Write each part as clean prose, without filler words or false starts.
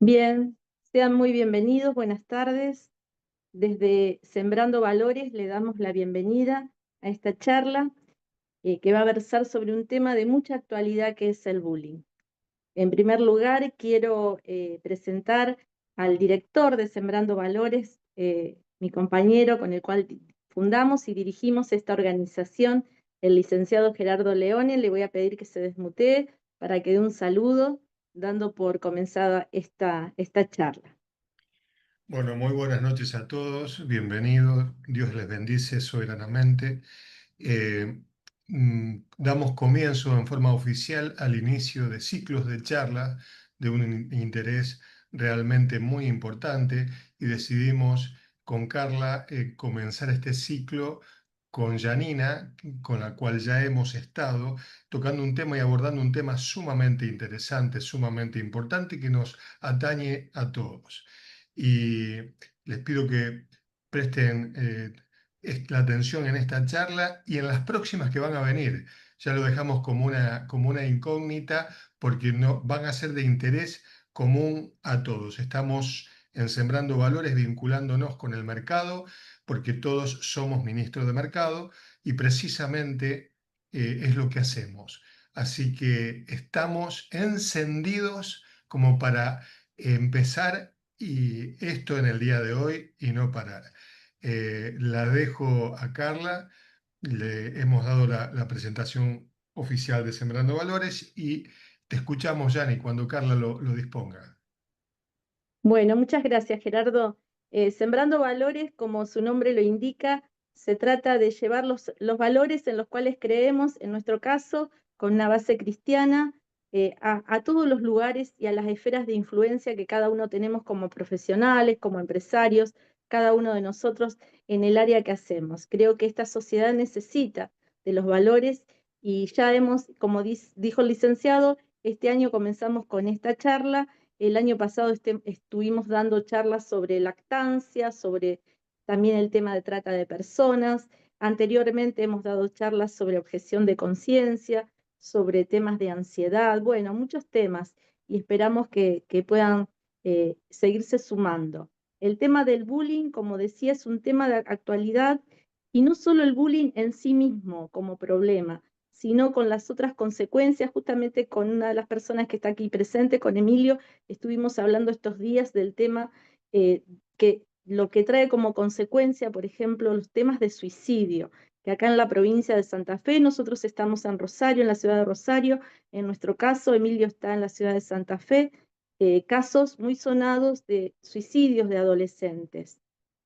Bien, sean muy bienvenidos, buenas tardes. Desde Sembrando Valores le damos la bienvenida a esta charla que va a versar sobre un tema de mucha actualidad que es el bullying. En primer lugar, quiero presentar al director de Sembrando Valores, mi compañero con el cual fundamos y dirigimos esta organización, el licenciado Gerardo Leone. Le voy a pedir que se desmutee para que dé un saludo, dando por comenzada esta charla. Bueno, muy buenas noches a todos, bienvenidos, Dios les bendice soberanamente. Eh, Damos comienzo en forma oficial al inicio de ciclos de charla de un interés realmente muy importante y decidimos con Carla comenzar este ciclo con Janina, con la cual ya hemos estado tocando un tema y abordando un tema sumamente interesante, sumamente importante que nos atañe a todos. Y les pido que presten la atención en esta charla y en las próximas que van a venir. Ya lo dejamos como una incógnita porque no, van a ser de interés común a todos. Estamos en Sembrando Valores vinculándonos con el mercado porque todos somos ministros de mercado y precisamente es lo que hacemos. Así que estamos encendidos como para empezar y esto en el día de hoy y no parar. La dejo a Carla, le hemos dado la presentación oficial de Sembrando Valores y te escuchamos, Yanni, cuando Carla lo disponga. Bueno, muchas gracias, Gerardo. Sembrando Valores, como su nombre lo indica, se trata de llevar los valores en los cuales creemos, en nuestro caso, con una base cristiana, a todos los lugares y a las esferas de influencia que cada uno tenemos como profesionales, como empresarios, cada uno de nosotros en el área que hacemos. Creo que esta sociedad necesita de los valores y ya hemos, como dijo el licenciado, este año comenzamos con esta charla. El año pasado estuvimos dando charlas sobre lactancia, sobre también el tema de trata de personas. Anteriormente hemos dado charlas sobre objeción de conciencia, sobre temas de ansiedad, bueno, muchos temas, y esperamos que puedan seguirse sumando. El tema del bullying, como decía, es un tema de actualidad, y no solo el bullying en sí mismo como problema, sino con las otras consecuencias. Justamente con una de las personas que está aquí presente, con Emilio, estuvimos hablando estos días del tema que lo que trae como consecuencia, por ejemplo, los temas de suicidio, que acá en la provincia de Santa Fe, nosotros estamos en Rosario, en la ciudad de Rosario. En nuestro caso, Emilio está en la ciudad de Santa Fe. Casos muy sonados de suicidios de adolescentes,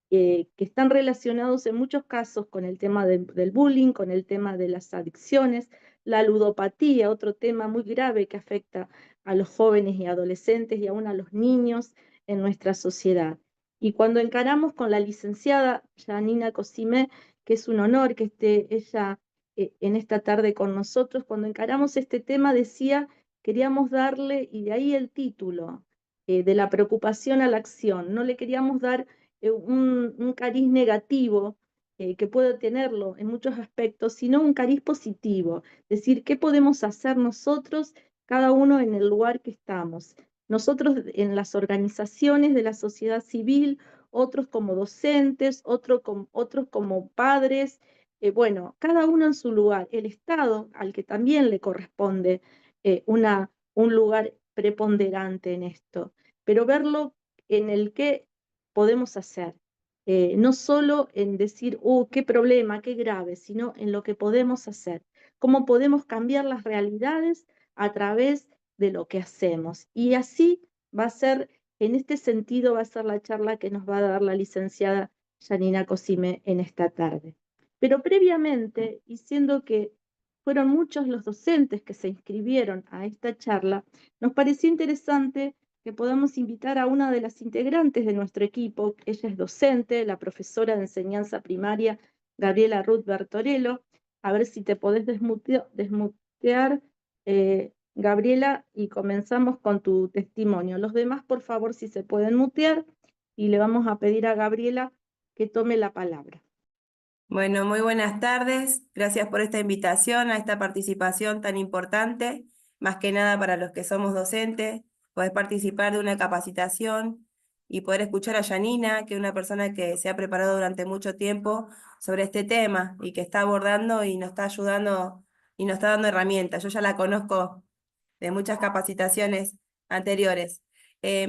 que están relacionados en muchos casos con el tema del bullying, con el tema de las adicciones, la ludopatía, otro tema muy grave que afecta a los jóvenes y adolescentes y aún a los niños en nuestra sociedad. Y cuando encaramos con la licenciada Janina Cosime, que es un honor que esté ella en esta tarde con nosotros, cuando encaramos este tema decía, queríamos darle, y de ahí el título, de la preocupación a la acción. No le queríamos dar un cariz negativo, que puede tenerlo en muchos aspectos, sino un cariz positivo. Es decir, ¿qué podemos hacer nosotros, cada uno en el lugar que estamos? Nosotros en las organizaciones de la sociedad civil, otros como docentes, otros como padres, bueno, cada uno en su lugar. El Estado, al que también le corresponde un lugar preponderante en esto, pero verlo en el que podemos hacer. No solo en decir, qué problema, qué grave, sino en lo que podemos hacer, cómo podemos cambiar las realidades a través de lo que hacemos. Y así va a ser, en este sentido, va a ser la charla que nos va a dar la licenciada Janina Cosime en esta tarde. Pero previamente, y siendo que fueron muchos los docentes que se inscribieron a esta charla, nos pareció interesante que podamos invitar a una de las integrantes de nuestro equipo. Ella es docente, la profesora de enseñanza primaria, Gabriela Ruth Bertorello. A ver si te podés desmutear, Gabriela, y comenzamos con tu testimonio. Los demás, por favor, si se pueden mutear, y le vamos a pedir a Gabriela que tome la palabra. Bueno, muy buenas tardes. Gracias por esta invitación a esta participación tan importante, más que nada para los que somos docentes, podés participar de una capacitación y poder escuchar a Janina, que es una persona que se ha preparado durante mucho tiempo sobre este tema y que está abordando y nos está ayudando y nos está dando herramientas. Yo ya la conozco de muchas capacitaciones anteriores.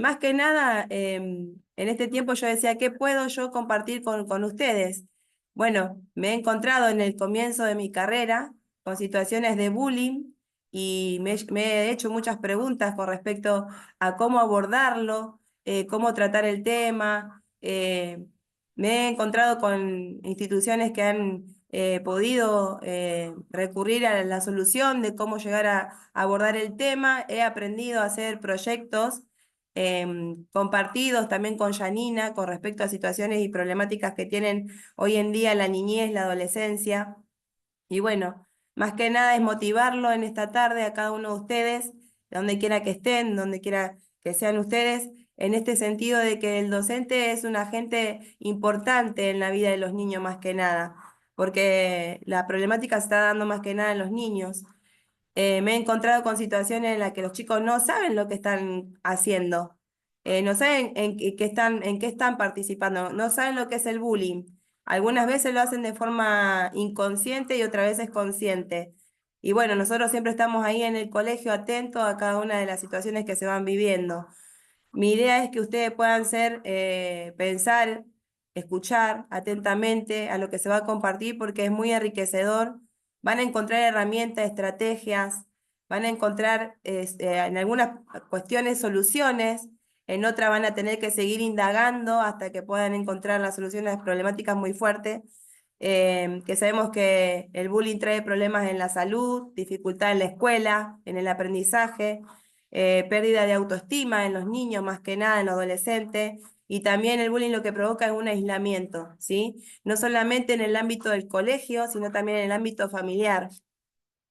Más que nada, en este tiempo yo decía, ¿qué puedo yo compartir con ustedes? Bueno, me he encontrado en el comienzo de mi carrera con situaciones de bullying y me he hecho muchas preguntas con respecto a cómo abordarlo, cómo tratar el tema. Me he encontrado con instituciones que han podido recurrir a la solución de cómo llegar a abordar el tema. He aprendido a hacer proyectos compartidos también con Janina con respecto a situaciones y problemáticas que tienen hoy en día la niñez, la adolescencia. Y bueno, más que nada es motivarlo en esta tarde a cada uno de ustedes, donde quiera que estén, donde quiera que sean ustedes, en este sentido de que el docente es un agente importante en la vida de los niños más que nada, porque la problemática se está dando más que nada en los niños. Me he encontrado con situaciones en las que los chicos no saben lo que están haciendo, no saben en qué están participando, no saben lo que es el bullying. Algunas veces lo hacen de forma inconsciente y otras veces consciente. Y bueno, nosotros siempre estamos ahí en el colegio atentos a cada una de las situaciones que se van viviendo. Mi idea es que ustedes puedan pensar, escuchar atentamente a lo que se va a compartir porque es muy enriquecedor. Van a encontrar herramientas, estrategias, van a encontrar en algunas cuestiones soluciones, en otras van a tener que seguir indagando hasta que puedan encontrar las soluciones a problemáticas muy fuertes. Que sabemos que el bullying trae problemas en la salud, dificultad en la escuela, en el aprendizaje, pérdida de autoestima en los niños, más que nada en los adolescentes, y también el bullying lo que provoca es un aislamiento, ¿sí? No solamente en el ámbito del colegio, sino también en el ámbito familiar.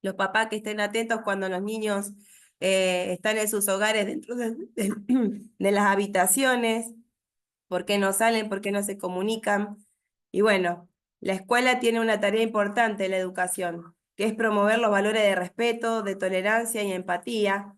Los papás que estén atentos cuando los niños están en sus hogares dentro de las habitaciones, por qué no salen, por qué no se comunican. Y bueno, la escuela tiene una tarea importante en la educación, que es promover los valores de respeto, de tolerancia y empatía.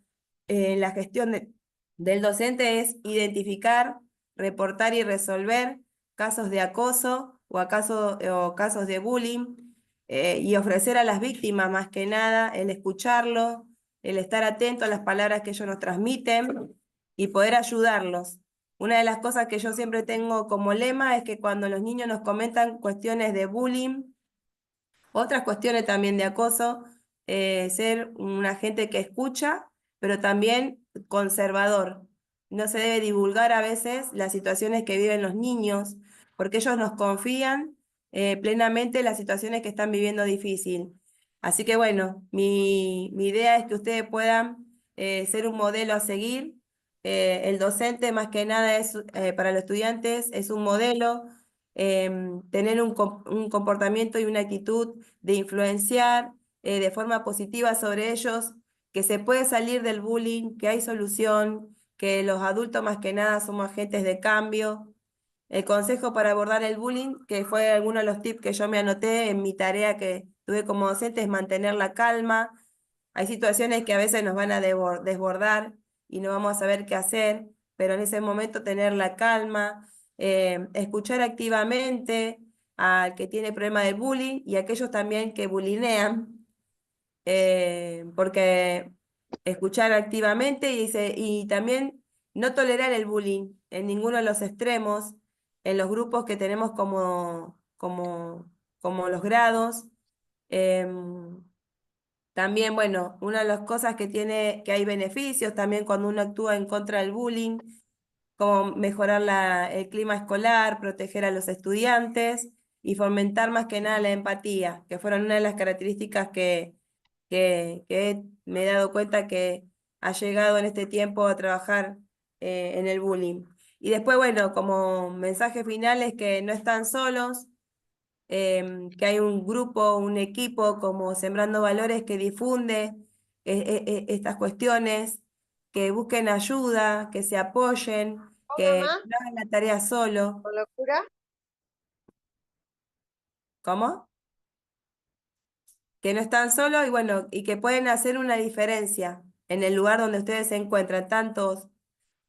La gestión del docente es identificar, reportar y resolver casos de acoso o casos de bullying, y ofrecer a las víctimas más que nada el escucharlo, el estar atento a las palabras que ellos nos transmiten y poder ayudarlos. Una de las cosas que yo siempre tengo como lema es que cuando los niños nos comentan cuestiones de bullying, otras cuestiones también de acoso, ser un agente que escucha, pero también conservador. No se debe divulgar a veces las situaciones que viven los niños, porque ellos nos confían plenamente en las situaciones que están viviendo difícil. Así que bueno, mi idea es que ustedes puedan ser un modelo a seguir. El docente más que nada es para los estudiantes, es un modelo, tener un comportamiento y una actitud de influenciar de forma positiva sobre ellos, que se puede salir del bullying, que hay solución, que los adultos más que nada somos agentes de cambio. El consejo para abordar el bullying, que fue alguno de los tips que yo me anoté en mi tarea que tuve como docente, es mantener la calma. Hay situaciones que a veces nos van a desbordar y no vamos a saber qué hacer, pero en ese momento tener la calma, escuchar activamente al que tiene problema de bullying y a aquellos también que bulinean, porque escuchar activamente y también no tolerar el bullying en ninguno de los extremos, en los grupos que tenemos como los grados. También, bueno, una de las cosas que hay beneficios también cuando uno actúa en contra del bullying, como mejorar el clima escolar, proteger a los estudiantes y fomentar más que nada la empatía, que fueron una de las características que me he dado cuenta que ha llegado en este tiempo a trabajar en el bullying. Y después, bueno, como mensaje final es que no están solos, que hay un grupo, un equipo como Sembrando Valores que difunde estas cuestiones, que busquen ayuda, que se apoyen, que Mamá, no hagan la tarea solo. con locura. ¿Cómo? Que no están solos y bueno, y que pueden hacer una diferencia en el lugar donde ustedes se encuentran, tanto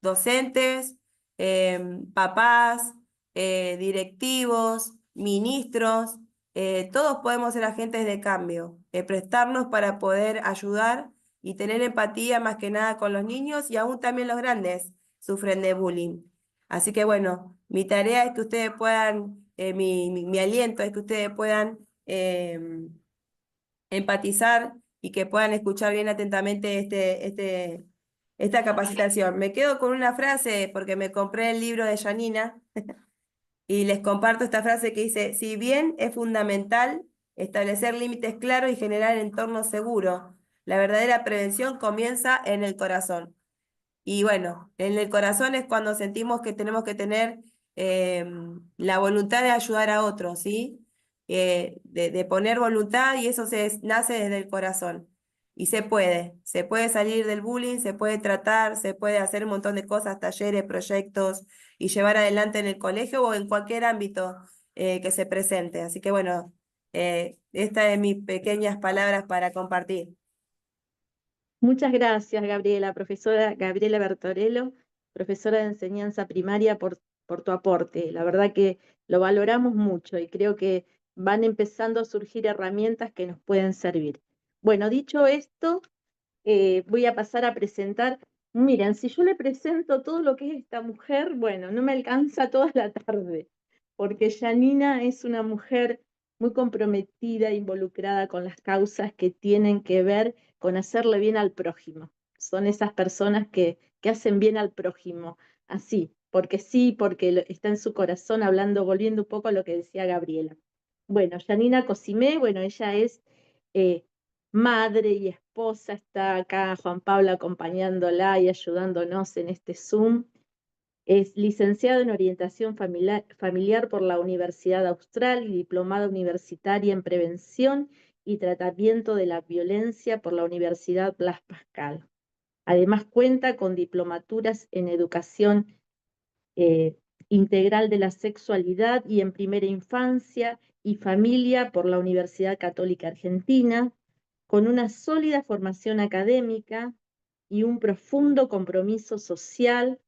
docentes, papás, directivos, ministros, todos podemos ser agentes de cambio, prestarnos para poder ayudar y tener empatía más que nada con los niños y aún también los grandes sufren de bullying. Así que bueno, mi tarea es que ustedes puedan, mi aliento es que ustedes puedan empatizar y que puedan escuchar bien atentamente esta capacitación. Me quedo con una frase porque me compré el libro de Janina y les comparto esta frase que dice: si bien es fundamental establecer límites claros y generar entornos seguros, la verdadera prevención comienza en el corazón. Y bueno, en el corazón es cuando sentimos que tenemos que tener la voluntad de ayudar a otros, ¿sí? De poner voluntad, y eso nace desde el corazón. Y se puede salir del bullying, se puede tratar, se puede hacer un montón de cosas, talleres, proyectos, y llevar adelante en el colegio o en cualquier ámbito que se presente. Así que bueno, estas son mis pequeñas palabras para compartir. Muchas gracias, Gabriela, profesora Gabriela Bertorello, profesora de enseñanza primaria, por tu aporte. La verdad que lo valoramos mucho y creo que van empezando a surgir herramientas que nos pueden servir. Bueno, dicho esto, voy a pasar a presentar. Miren, si yo le presento todo lo que es esta mujer, bueno, no me alcanza toda la tarde, porque Janina es una mujer muy comprometida, involucrada con las causas que tienen que ver con hacerle bien al prójimo. Son esas personas que hacen bien al prójimo, así, porque sí, porque está en su corazón, hablando, volviendo un poco a lo que decía Gabriela. Bueno, Janina Cosimé, bueno, ella es madre y esposa, está acá Juan Pablo acompañándola y ayudándonos en este Zoom. Es licenciado en orientación familiar por la Universidad Austral y diplomada universitaria en prevención y tratamiento de la violencia por la Universidad Blas Pascal. Además cuenta con diplomaturas en educación integral de la sexualidad y en primera infancia y familia por la Universidad Católica Argentina, con una sólida formación académica y un profundo compromiso social.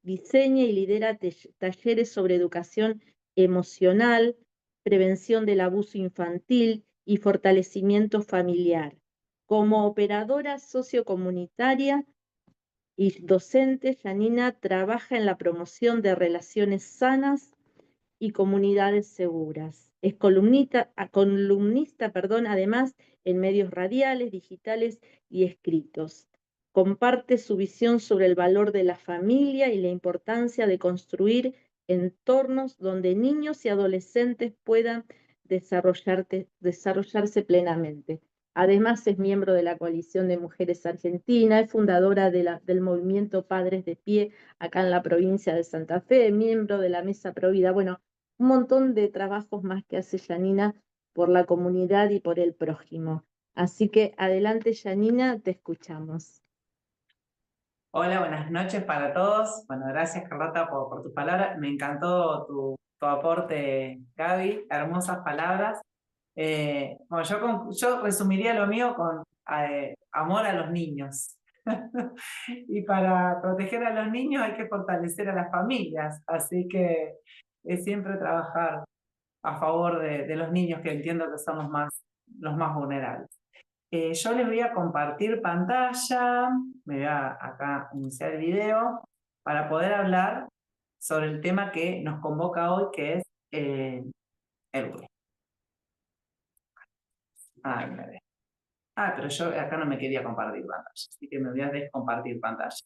Diseña y lidera talleres sobre educación emocional, prevención del abuso infantil y fortalecimiento familiar. Como operadora sociocomunitaria y docente, Janina trabaja en la promoción de relaciones sanas y comunidades seguras. Es columnista, además, en medios radiales, digitales y escritos. Comparte su visión sobre el valor de la familia y la importancia de construir entornos donde niños y adolescentes puedan desarrollarse plenamente. Además, es miembro de la Coalición de Mujeres Argentina, es fundadora del movimiento Padres de Pie acá en la provincia de Santa Fe, miembro de la Mesa Provida. Bueno, un montón de trabajos más que hace Janina por la comunidad y por el prójimo. Así que adelante, Janina, te escuchamos. Hola, buenas noches para todos. Bueno, gracias Carlota por tus palabras. Me encantó tu aporte, Gaby. Hermosas palabras. Bueno, yo resumiría lo mío con amor a los niños. Y para proteger a los niños hay que fortalecer a las familias. Así que es siempre trabajar a favor de los niños, que entiendo que son los más vulnerables. Yo les voy a compartir pantalla, me voy a acá iniciar el video para poder hablar sobre el tema que nos convoca hoy, que es el bullying. Pero yo acá no me quería compartir pantalla, así que me voy a descompartir pantalla.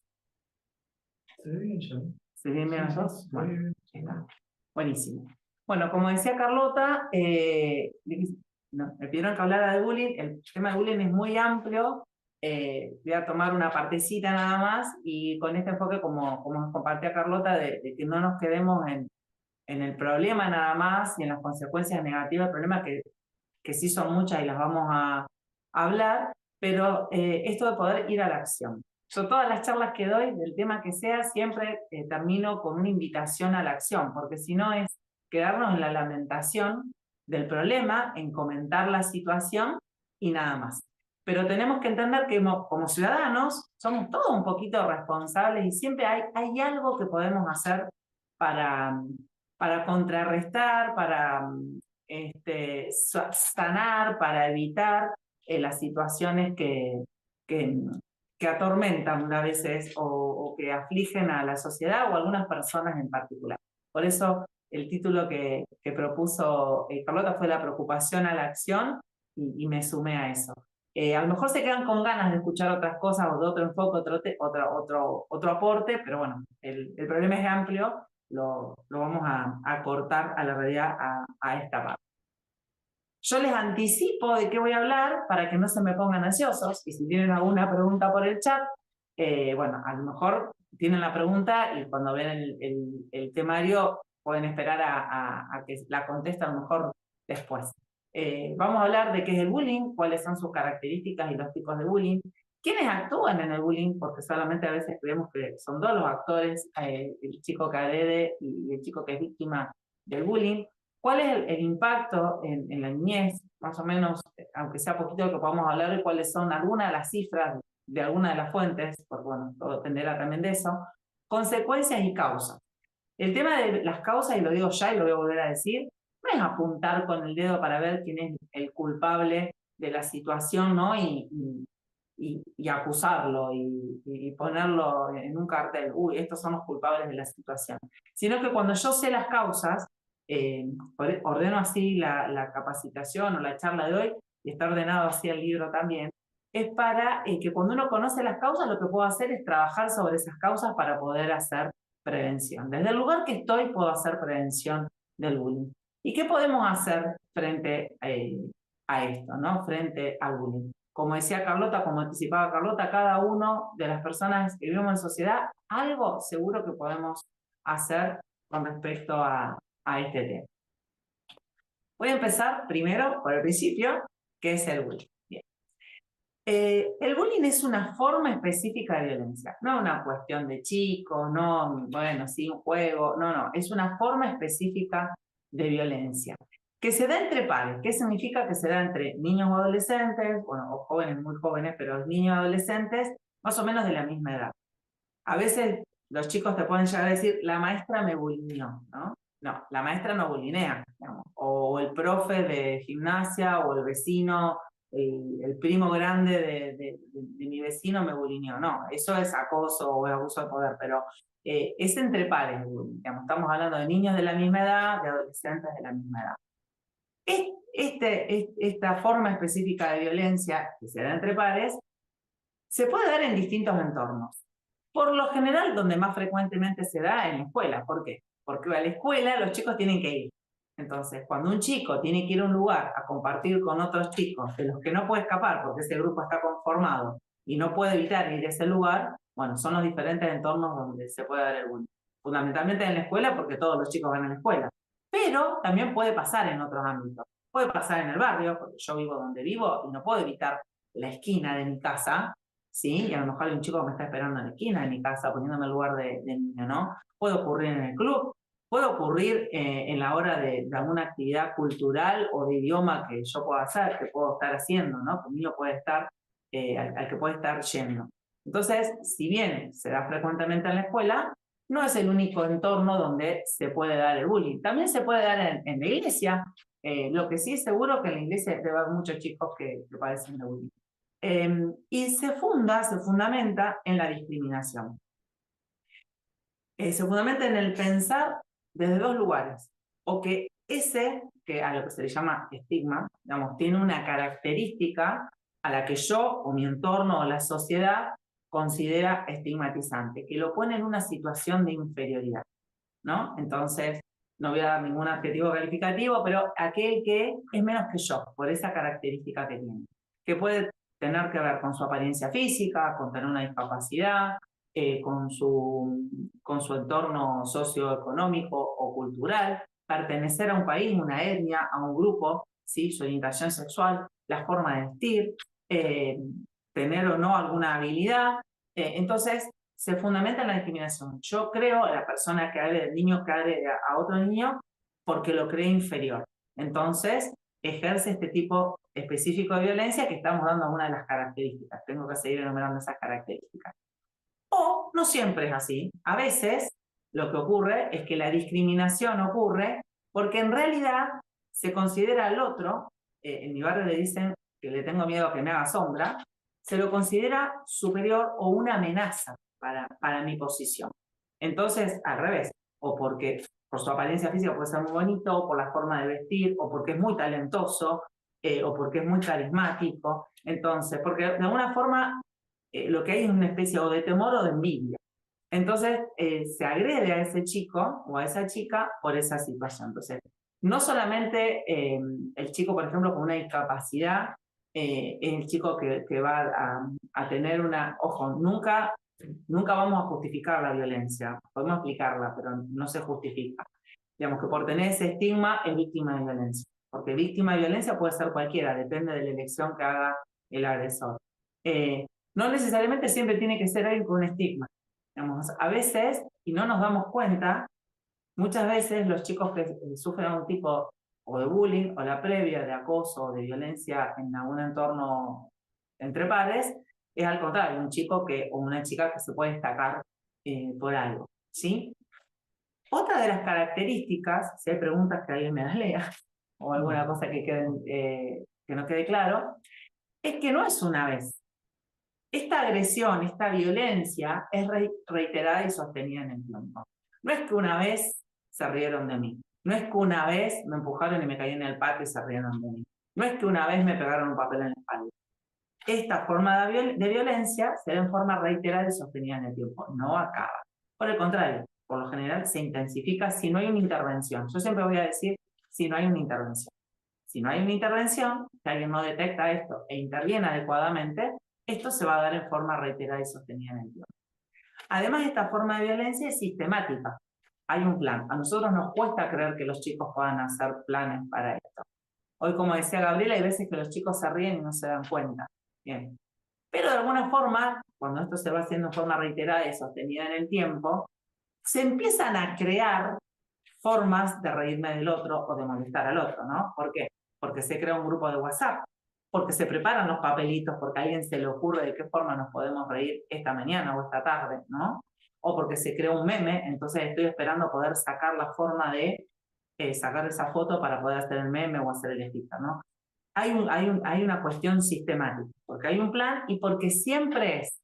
¿Se ve bien yo? ¿Se ve bien los dos? Bueno, está. Buenísimo. Bueno, como decía Carlota, me pidieron que hablara de bullying. El tema de bullying es muy amplio. Voy a tomar una partecita nada más y con este enfoque, como nos compartía Carlota, de que no nos quedemos en el problema nada más y en las consecuencias negativas del problema, que sí son muchas y las vamos a hablar, pero esto de poder ir a la acción. Yo todas las charlas que doy, del tema que sea, siempre termino con una invitación a la acción, porque si no es quedarnos en la lamentación del problema, en comentar la situación y nada más. pero tenemos que entender que como ciudadanos somos todos un poquito responsables y siempre hay algo que podemos hacer para contrarrestar, para sanar, para evitar las situaciones que atormentan a veces o que afligen a la sociedad o a algunas personas en particular. Por eso el título que propuso Carlota fue La preocupación a la acción y me sumé a eso. A lo mejor se quedan con ganas de escuchar otras cosas o de otro enfoque, otro aporte, pero bueno, el problema es amplio, lo vamos a cortar a la realidad a esta parte. Yo les anticipo de qué voy a hablar para que no se me pongan ansiosos y si tienen alguna pregunta por el chat, bueno, a lo mejor tienen la pregunta y cuando ven el temario pueden esperar a que la conteste a lo mejor después. Vamos a hablar de qué es el bullying, cuáles son sus características y los tipos de bullying, quiénes actúan en el bullying, porque solamente a veces creemos que son dos los actores, el chico que agrede y el chico que es víctima del bullying. ¿Cuál es el impacto en la niñez? Más o menos, aunque sea poquito lo que podamos hablar de cuáles son algunas de las cifras de alguna de las fuentes, porque bueno, todo dependerá también de eso. Consecuencias y causas. El tema de las causas, y lo digo ya y lo voy a volver a decir, no es apuntar con el dedo para ver quién es el culpable de la situación, ¿no? Y acusarlo y ponerlo en un cartel, uy, estos son los culpables de la situación. Sino que cuando yo sé las causas, ordeno así la capacitación o la charla de hoy, y está ordenado así el libro también, es para que cuando uno conoce las causas, lo que puedo hacer es trabajar sobre esas causas para poder hacer prevención. Desde el lugar que estoy, puedo hacer prevención del bullying. ¿Y qué podemos hacer frente a esto, ¿no? Frente al bullying? Como decía Carlota, como anticipaba Carlota, cada uno de las personas que vivimos en sociedad, algo seguro que podemos hacer con respecto a este tema. Voy a empezar primero por el principio, que es el bullying. Bien. El bullying es una forma específica de violencia, no una cuestión de chicos, no, bueno, sí, un juego, no, es una forma específica de violencia, que se da entre pares. ¿Qué significa que se da entre niños o adolescentes, bueno, o jóvenes, muy jóvenes, pero niños y adolescentes más o menos de la misma edad? A veces los chicos te pueden llegar a decir, la maestra me bulineó, ¿no? No, la maestra no bulinea, digamos. O el profe de gimnasia, o el vecino, el primo grande de mi vecino me bulineó. No, eso es acoso o es abuso de poder, pero es entre pares, digamos. Estamos hablando de niños de la misma edad, de adolescentes de la misma edad. Esta forma específica de violencia que se da entre pares se puede dar en distintos entornos. Por lo general, donde más frecuentemente se da en la escuela. ¿Por qué? Porque a la escuela los chicos tienen que ir. Entonces, cuando un chico tiene que ir a un lugar a compartir con otros chicos de los que no puede escapar porque ese grupo está conformado y no puede evitar ir a ese lugar, bueno, son los diferentes entornos donde se puede dar el bullying. Fundamentalmente en la escuela porque todos los chicos van a la escuela. Pero también puede pasar en otros ámbitos. Puede pasar en el barrio, porque yo vivo donde vivo y no puedo evitar la esquina de mi casa, ¿sí? Y a lo mejor hay un chico que me está esperando en la esquina de mi casa, poniéndome el lugar de niño, ¿no? Puede ocurrir en el club, puede ocurrir en la hora de alguna actividad cultural o de idioma que yo pueda hacer, que puedo estar haciendo, ¿no? Que un niño puede estar, al que puede estar yendo. Entonces, si bien se da frecuentemente en la escuela, no es el único entorno donde se puede dar el bullying. También se puede dar en la iglesia. Lo que sí es seguro que en la iglesia debe haber muchos chicos que padecen de bullying. Y se fundamenta en la discriminación. Se fundamenta en el pensar desde dos lugares. O que que a lo que se le llama estigma, digamos, tiene una característica a la que yo o mi entorno o la sociedad considera estigmatizante, que lo pone en una situación de inferioridad, ¿no? Entonces, no voy a dar ningún adjetivo calificativo, pero aquel que es menos que yo, por esa característica que tiene, que puede tener que ver con su apariencia física, con tener una discapacidad, con su entorno socioeconómico o cultural, pertenecer a un país, una etnia, a un grupo, ¿sí? Su orientación sexual, la forma de vestir, tener o no alguna habilidad. Entonces, se fundamenta en la discriminación. Yo creo a la persona que agrede, el niño que agrede a otro niño, porque lo cree inferior. Entonces, ejerce este tipo específico de violencia que estamos dando una de las características. Tengo que seguir enumerando esas características. O no siempre es así. A veces lo que ocurre es que la discriminación ocurre porque en realidad se considera al otro, en mi barrio le dicen que le tengo miedo a que me haga sombra, se lo considera superior o una amenaza para mi posición. Entonces, al revés, o porque por su apariencia física puede ser muy bonito, o por la forma de vestir, o porque es muy talentoso, o porque es muy carismático. Entonces, porque de alguna forma lo que hay es una especie o de temor o de envidia. Entonces, se agrede a ese chico o a esa chica por esa situación. Entonces, no solamente el chico, por ejemplo, con una discapacidad, es el chico que va a tener una... Ojo, nunca vamos a justificar la violencia. Podemos explicarla, pero no se justifica. Digamos que por tener ese estigma es víctima de violencia. Porque víctima de violencia puede ser cualquiera, depende de la elección que haga el agresor. No necesariamente siempre tiene que ser alguien con un estigma. Digamos, a veces, y no nos damos cuenta, muchas veces los chicos que sufren algún tipo o de bullying o la previa de acoso o de violencia en algún entorno entre pares, es al contrario, un chico o una chica que se puede destacar por algo, ¿sí? Otra de las características, si hay preguntas que alguien me las lea, o alguna cosa que no quede claro, es que no es una vez. Esta agresión, esta violencia es reiterada y sostenida en el tiempo. No es que una vez se rieron de mí. No es que una vez me empujaron y me caí en el patio y se rieron de mí. No es que una vez me pegaron un papel en la espalda. Esta forma de violencia se da en forma reiterada y sostenida en el tiempo. No acaba. Por el contrario, por lo general se intensifica si no hay una intervención. Yo siempre voy a decir si no hay una intervención. Si no hay una intervención, si alguien no detecta esto e interviene adecuadamente, esto se va a dar en forma reiterada y sostenida en el tiempo. Además, esta forma de violencia es sistemática. Hay un plan. A nosotros nos cuesta creer que los chicos puedan hacer planes para esto. Hoy, como decía Gabriela, hay veces que los chicos se ríen y no se dan cuenta. Bien. Pero de alguna forma, cuando esto se va haciendo en forma reiterada y sostenida en el tiempo, se empiezan a crear formas de reírme del otro o de molestar al otro, ¿no? ¿Por qué? Porque se crea un grupo de WhatsApp, porque se preparan los papelitos, porque a alguien se le ocurre de qué forma nos podemos reír esta mañana o esta tarde, ¿no? O porque se crea un meme, entonces estoy esperando poder sacar la forma de sacar esa foto para poder hacer el meme o hacer el sticker, ¿no? Hay una cuestión sistemática, porque hay un plan y porque siempre es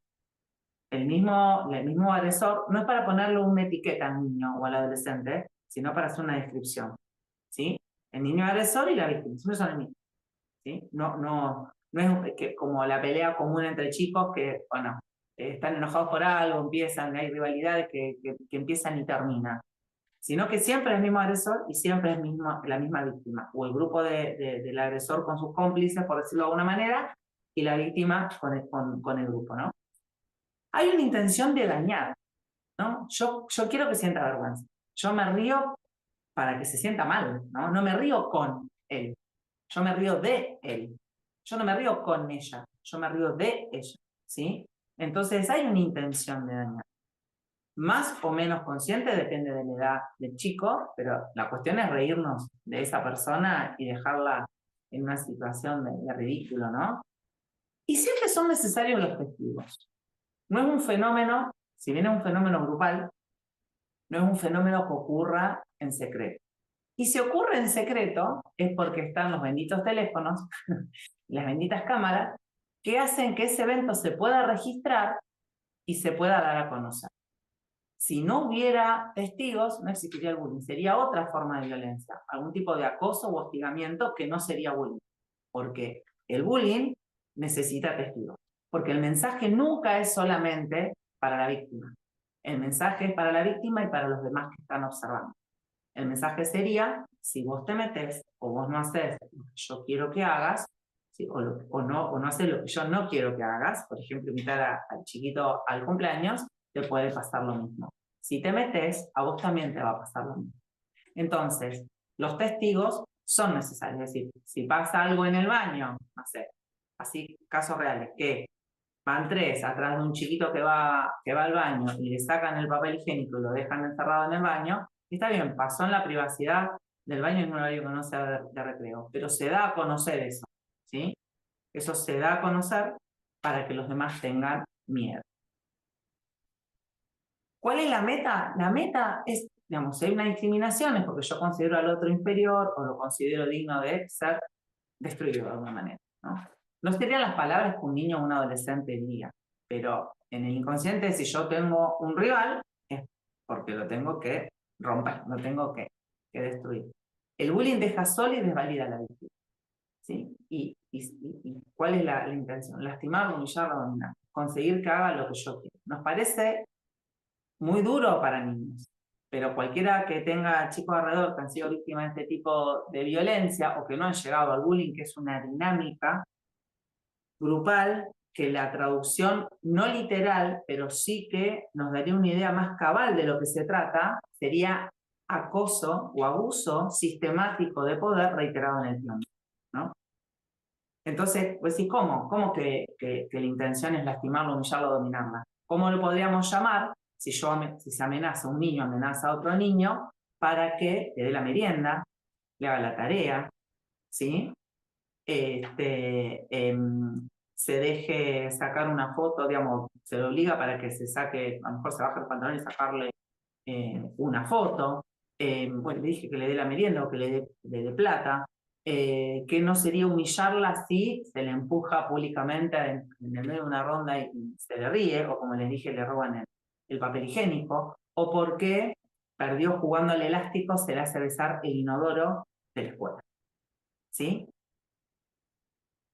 el mismo agresor, no es para ponerle una etiqueta al niño o al adolescente, sino para hacer una descripción, ¿sí? El niño agresor y la víctima, siempre son el mismo, ¿sí? No es que como la pelea común entre chicos que, bueno, están enojados por algo, hay rivalidades que empiezan y terminan, sino que siempre es el mismo agresor y siempre es la misma víctima, o el grupo del agresor con sus cómplices, por decirlo de alguna manera, y la víctima con el grupo, ¿no? Hay una intención de dañar, ¿no? Yo quiero que sienta vergüenza. Yo me río para que se sienta mal, ¿no? No me río con él. Yo me río de él. Yo no me río con ella. Yo me río de ella, ¿sí? Entonces hay una intención de dañar. Más o menos consciente depende de la edad del chico, pero la cuestión es reírnos de esa persona y dejarla en una situación de ridículo, ¿no? Y siempre son necesarios los testigos. No es un fenómeno, si bien es un fenómeno grupal, no es un fenómeno que ocurra en secreto. Y si ocurre en secreto es porque están los benditos teléfonos, las benditas cámaras, que hacen que ese evento se pueda registrar y se pueda dar a conocer. Si no hubiera testigos, no existiría el bullying. Sería otra forma de violencia, algún tipo de acoso u hostigamiento que no sería bullying. Porque el bullying necesita testigos. Porque el mensaje nunca es solamente para la víctima. El mensaje es para la víctima y para los demás que están observando. El mensaje sería, si vos te metes o vos no haces lo que yo quiero que hagas, ¿sí? o no haces lo que yo no quiero que hagas, por ejemplo, invitar al chiquito al cumpleaños, te puede pasar lo mismo. Si te metes, a vos también te va a pasar lo mismo. Entonces, los testigos son necesarios. Es decir, si pasa algo en el baño, no sé, así, casos reales, que van tres atrás de un chiquito que va al baño y le sacan el papel higiénico y lo dejan encerrado en el baño, está bien, pasó en la privacidad del baño en un horario que no sea de recreo, pero se da a conocer eso, ¿sí? Eso se da a conocer para que los demás tengan miedo. ¿Cuál es la meta? La meta es, digamos, si hay una discriminación es porque yo considero al otro inferior o lo considero digno de ser destruido de alguna manera, ¿no? No serían las palabras que un niño o un adolescente diga, pero en el inconsciente, si yo tengo un rival, es porque lo tengo que romper, lo tengo que destruir. El bullying deja sola y desvalida a la víctima, ¿sí? ¿Y cuál es la intención? Lastimar, humillar, dominar, conseguir que haga lo que yo quiero. Nos parece muy duro para niños, pero cualquiera que tenga chicos alrededor que han sido víctimas de este tipo de violencia o que no han llegado al bullying, que es una dinámica grupal, que la traducción no literal, pero sí que nos daría una idea más cabal de lo que se trata, sería acoso o abuso sistemático de poder reiterado en el tiempo, ¿no? Entonces, pues sí, ¿cómo? ¿Cómo que la intención es lastimarlo, humillarlo, dominarla? ¿Cómo lo podríamos llamar si se amenaza a un niño, amenaza a otro niño para que le dé la merienda, le haga la tarea, ¿sí? Se deje sacar una foto, digamos, se le obliga para que se saque, a lo mejor se baja el pantalón y sacarle una foto, bueno, le dije que le dé la merienda o que le dé plata, que no sería humillarla si se le empuja públicamente en el medio de una ronda y se le ríe, o como les dije, le roban el papel higiénico, o porque perdió jugando al elástico, se le hace besar el inodoro de la escuela, ¿sí?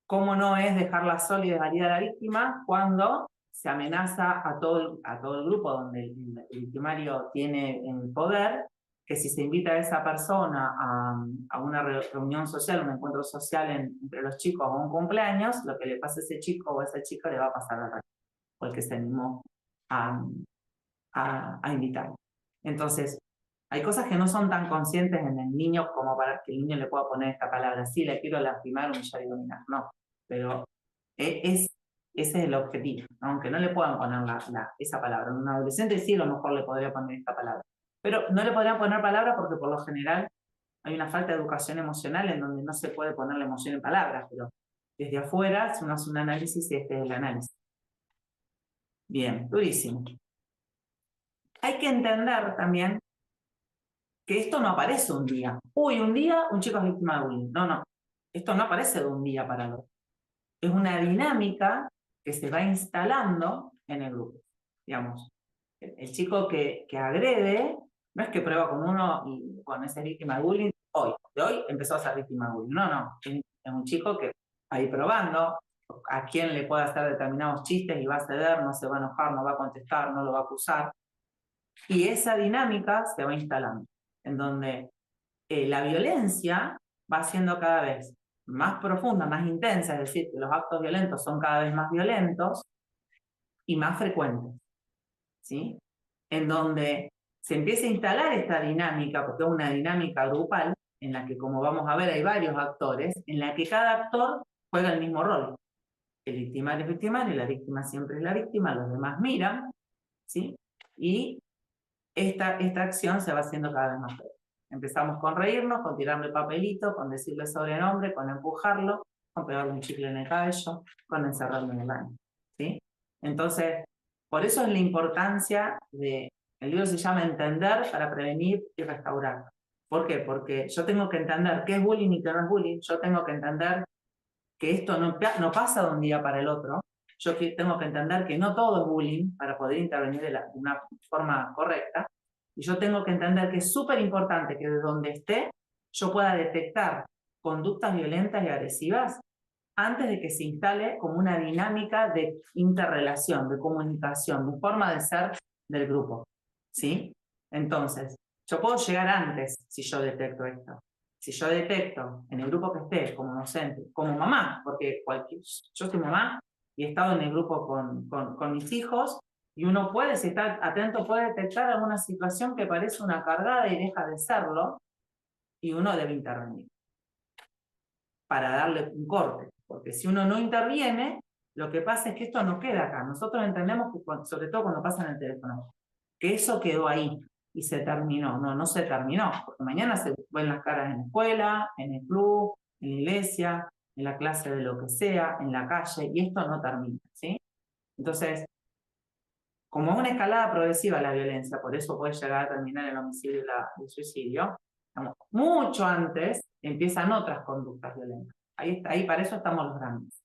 ¿Cómo no es dejarla sola y desvalida a la víctima cuando se amenaza a todo el grupo donde el victimario tiene el poder, que si se invita a esa persona a una reunión social, un encuentro social entre los chicos o un cumpleaños, lo que le pasa a ese chico o a esa chica le va a pasar al resto, porque se animó a invitar. Entonces, hay cosas que no son tan conscientes en el niño como para que el niño le pueda poner esta palabra. Sí, le quiero lastimar, humillar y dominar. No, pero ese es el objetivo. Aunque no le puedan poner esa palabra. En un adolescente sí, a lo mejor le podría poner esta palabra. Pero no le podrían poner palabra porque por lo general hay una falta de educación emocional en donde no se puede poner la emoción en palabras. Pero desde afuera, si uno hace un análisis, este es el análisis. Bien, durísimo. Hay que entender también que esto no aparece un día. Uy, un día un chico es víctima de bullying. No, no. Esto no aparece de un día para el otro. Es una dinámica que se va instalando en el grupo. Digamos, el chico que agrede, no es que prueba con uno y bueno, ese es víctima de bullying, de hoy empezó a ser víctima de bullying. No, no. Es un chico que va a ir probando a quién le puede hacer determinados chistes y va a ceder, no se va a enojar, no va a contestar, no lo va a acusar. Y esa dinámica se va instalando, en donde la violencia va siendo cada vez más profunda, más intensa, es decir, que los actos violentos son cada vez más violentos y más frecuentes, ¿sí? En donde se empieza a instalar esta dinámica, porque es una dinámica grupal, en la que, como vamos a ver, hay varios actores, en la que cada actor juega el mismo rol. El victimario es victimario, la víctima siempre es la víctima, los demás miran, ¿sí? Y esta acción se va haciendo cada vez más fuerte. Empezamos con reírnos, con tirarle el papelito, con decirle sobrenombre, con empujarlo, con pegarle un chicle en el cabello, con encerrarlo en el baño, ¿sí? Entonces, por eso es la importancia de... El libro se llama Entender para prevenir y restaurar. ¿Por qué? Porque yo tengo que entender qué es bullying y qué no es bullying. Yo tengo que entender que esto no pasa de un día para el otro. Yo tengo que entender que no todo es bullying para poder intervenir de una forma correcta. Y yo tengo que entender que es súper importante que de donde esté yo pueda detectar conductas violentas y agresivas antes de que se instale como una dinámica de interrelación, de comunicación, de forma de ser del grupo, ¿sí? Entonces, yo puedo llegar antes si yo detecto esto. Si yo detecto en el grupo que esté, como docente, como mamá, porque yo soy mamá y he estado en el grupo con mis hijos, y uno puede, si está atento, puede detectar alguna situación que parece una cargada y deja de serlo, y uno debe intervenir para darle un corte. Porque si uno no interviene, lo que pasa es que esto no queda acá. Nosotros entendemos, que sobre todo cuando pasa en el teléfono, que eso quedó ahí. y se terminó. No, no se terminó, porque mañana se ven las caras en la escuela, en el club, en la iglesia, en la clase de lo que sea, en la calle, y esto no termina, ¿sí? Entonces, como una escalada progresiva de la violencia, por eso puede llegar a terminar el homicidio y el suicidio, digamos, mucho antes empiezan otras conductas violentas. Ahí para eso estamos los grandes,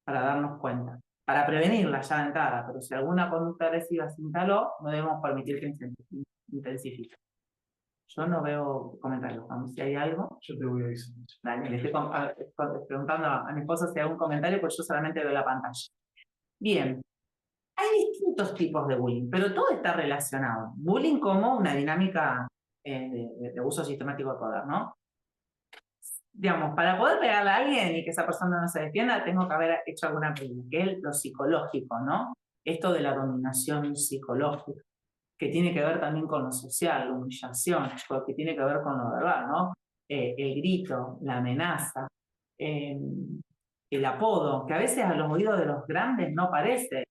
para darnos cuenta, para prevenirla ya de entrada, pero si alguna conducta agresiva se instaló, no debemos permitir que se intensifique. Yo no veo comentarios, vamos, si hay algo. Yo te voy a avisar. Dale, le estoy preguntando a mi esposa si hay algún comentario, porque yo solamente veo la pantalla. Bien. Hay distintos tipos de bullying, pero todo está relacionado. Bullying como una dinámica de uso sistemático de poder, ¿no? Digamos, para poder pegarle a alguien y que esa persona no se defienda, tengo que haber hecho alguna película, que es lo psicológico, ¿no? Esto de la dominación psicológica, que tiene que ver también con lo social, la humillación, que tiene que ver con lo verbal, ¿no? El grito, la amenaza, el apodo, que a veces a los oídos de los grandes no parece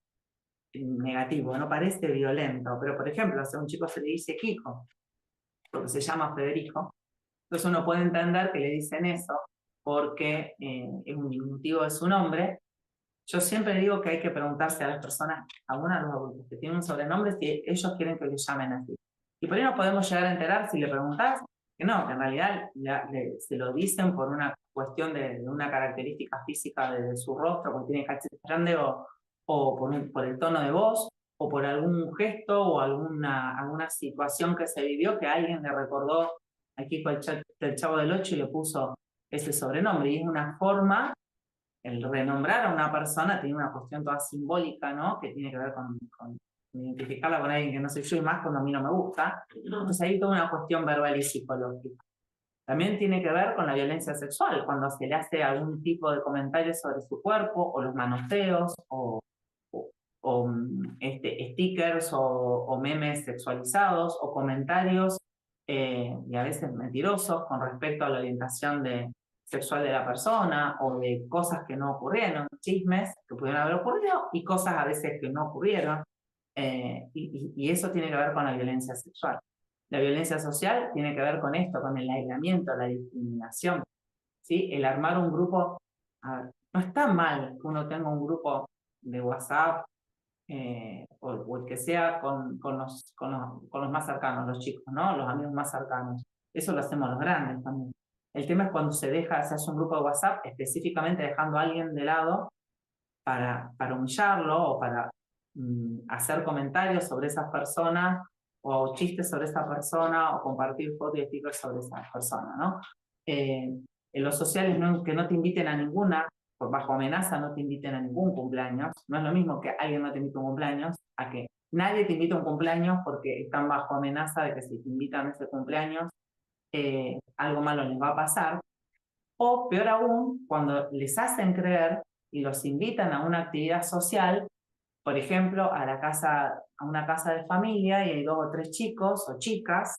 negativo, no parece violento, pero por ejemplo, si a un chico se le dice Kiko, porque se llama Federico, entonces uno puede entender que le dicen eso porque es un diminutivo de su nombre. Yo siempre digo que hay que preguntarse a las personas, algunos de los adultos que tienen un sobrenombre, si ellos quieren que le llamen así. Y por ahí nos podemos llegar a enterar si le preguntás que no, que en realidad se lo dicen por una cuestión de una característica física de su rostro, porque tiene cachetes grandes o por el tono de voz, o por algún gesto o alguna situación que se vivió que alguien le recordó aquí con el Chavo del Ocho y le puso ese sobrenombre. Y es una forma, el renombrar a una persona tiene una cuestión toda simbólica, ¿no? Que tiene que ver con identificarla con alguien que no soy yo y más cuando a mí no me gusta. Entonces hay toda una cuestión verbal y psicológica. También tiene que ver con la violencia sexual, cuando se le hace algún tipo de comentario sobre su cuerpo, o los manoseos, o stickers o memes sexualizados, o comentarios y a veces mentirosos con respecto a la orientación sexual de la persona, o de cosas que no ocurrieron, chismes que pudieron haber ocurrido y cosas a veces que no ocurrieron. Y eso tiene que ver con la violencia sexual. La violencia social tiene que ver con esto, con el aislamiento, la discriminación, ¿sí? El armar un grupo. A ver, no está mal que uno tenga un grupo de WhatsApp o el que sea con los más cercanos, los chicos, ¿no? Los amigos más cercanos. Eso lo hacemos los grandes también. El tema es cuando se hace un grupo de WhatsApp específicamente dejando a alguien de lado para humillarlo o para hacer comentarios sobre esas personas o chistes sobre esa persona o compartir fotos y stickers sobre esa persona, ¿no? En los sociales que no te inviten a ninguna, por bajo amenaza no te inviten a ningún cumpleaños. No es lo mismo que alguien no te invite a un cumpleaños a que nadie te invite a un cumpleaños porque están bajo amenaza de que si te invitan a ese cumpleaños algo malo les va a pasar. O peor aún, cuando les hacen creer y los invitan a una actividad social, por ejemplo, a una casa de familia y hay 2 o 3 chicos o chicas,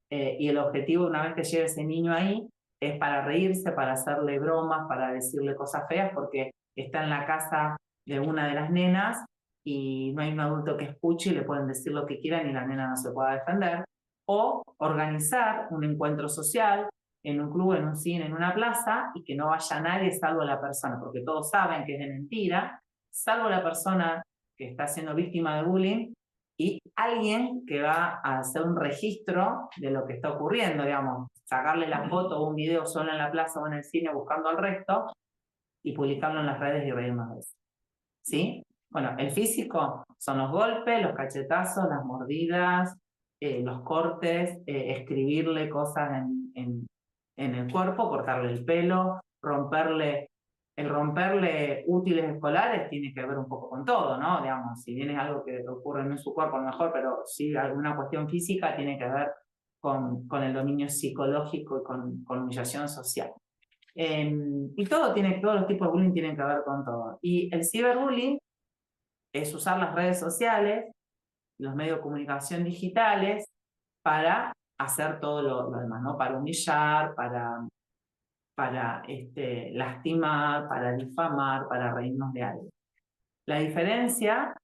y el objetivo una vez que llegue ese niño ahí es para reírse, para hacerle bromas, para decirle cosas feas, porque está en la casa de una de las nenas y no hay un adulto que escuche y le pueden decir lo que quieran y la nena no se pueda defender. O organizar un encuentro social en un club, en un cine, en una plaza, y que no vaya nadie salvo la persona, porque todos saben que es de mentira, salvo la persona que está siendo víctima de bullying y alguien que va a hacer un registro de lo que está ocurriendo, digamos, sacarle la foto o un video solo en la plaza o en el cine buscando al resto y publicarlo en las redes y reírnos de eso. ¿Sí? Bueno, el físico son los golpes, los cachetazos, las mordidas, los cortes, escribirle cosas en el cuerpo, cortarle el pelo, romperle útiles escolares tiene que ver un poco con todo, ¿no? Digamos, si bien es algo que ocurre en su cuerpo a lo mejor, pero sí alguna cuestión física tiene que ver con el dominio psicológico y con humillación social. Y todos los tipos de bullying tienen que ver con todo. Y el ciberbullying es usar las redes sociales, los medios de comunicación digitales, para hacer todo lo demás, ¿no? Para humillar, para lastimar, para difamar, para reírnos de alguien. La diferencia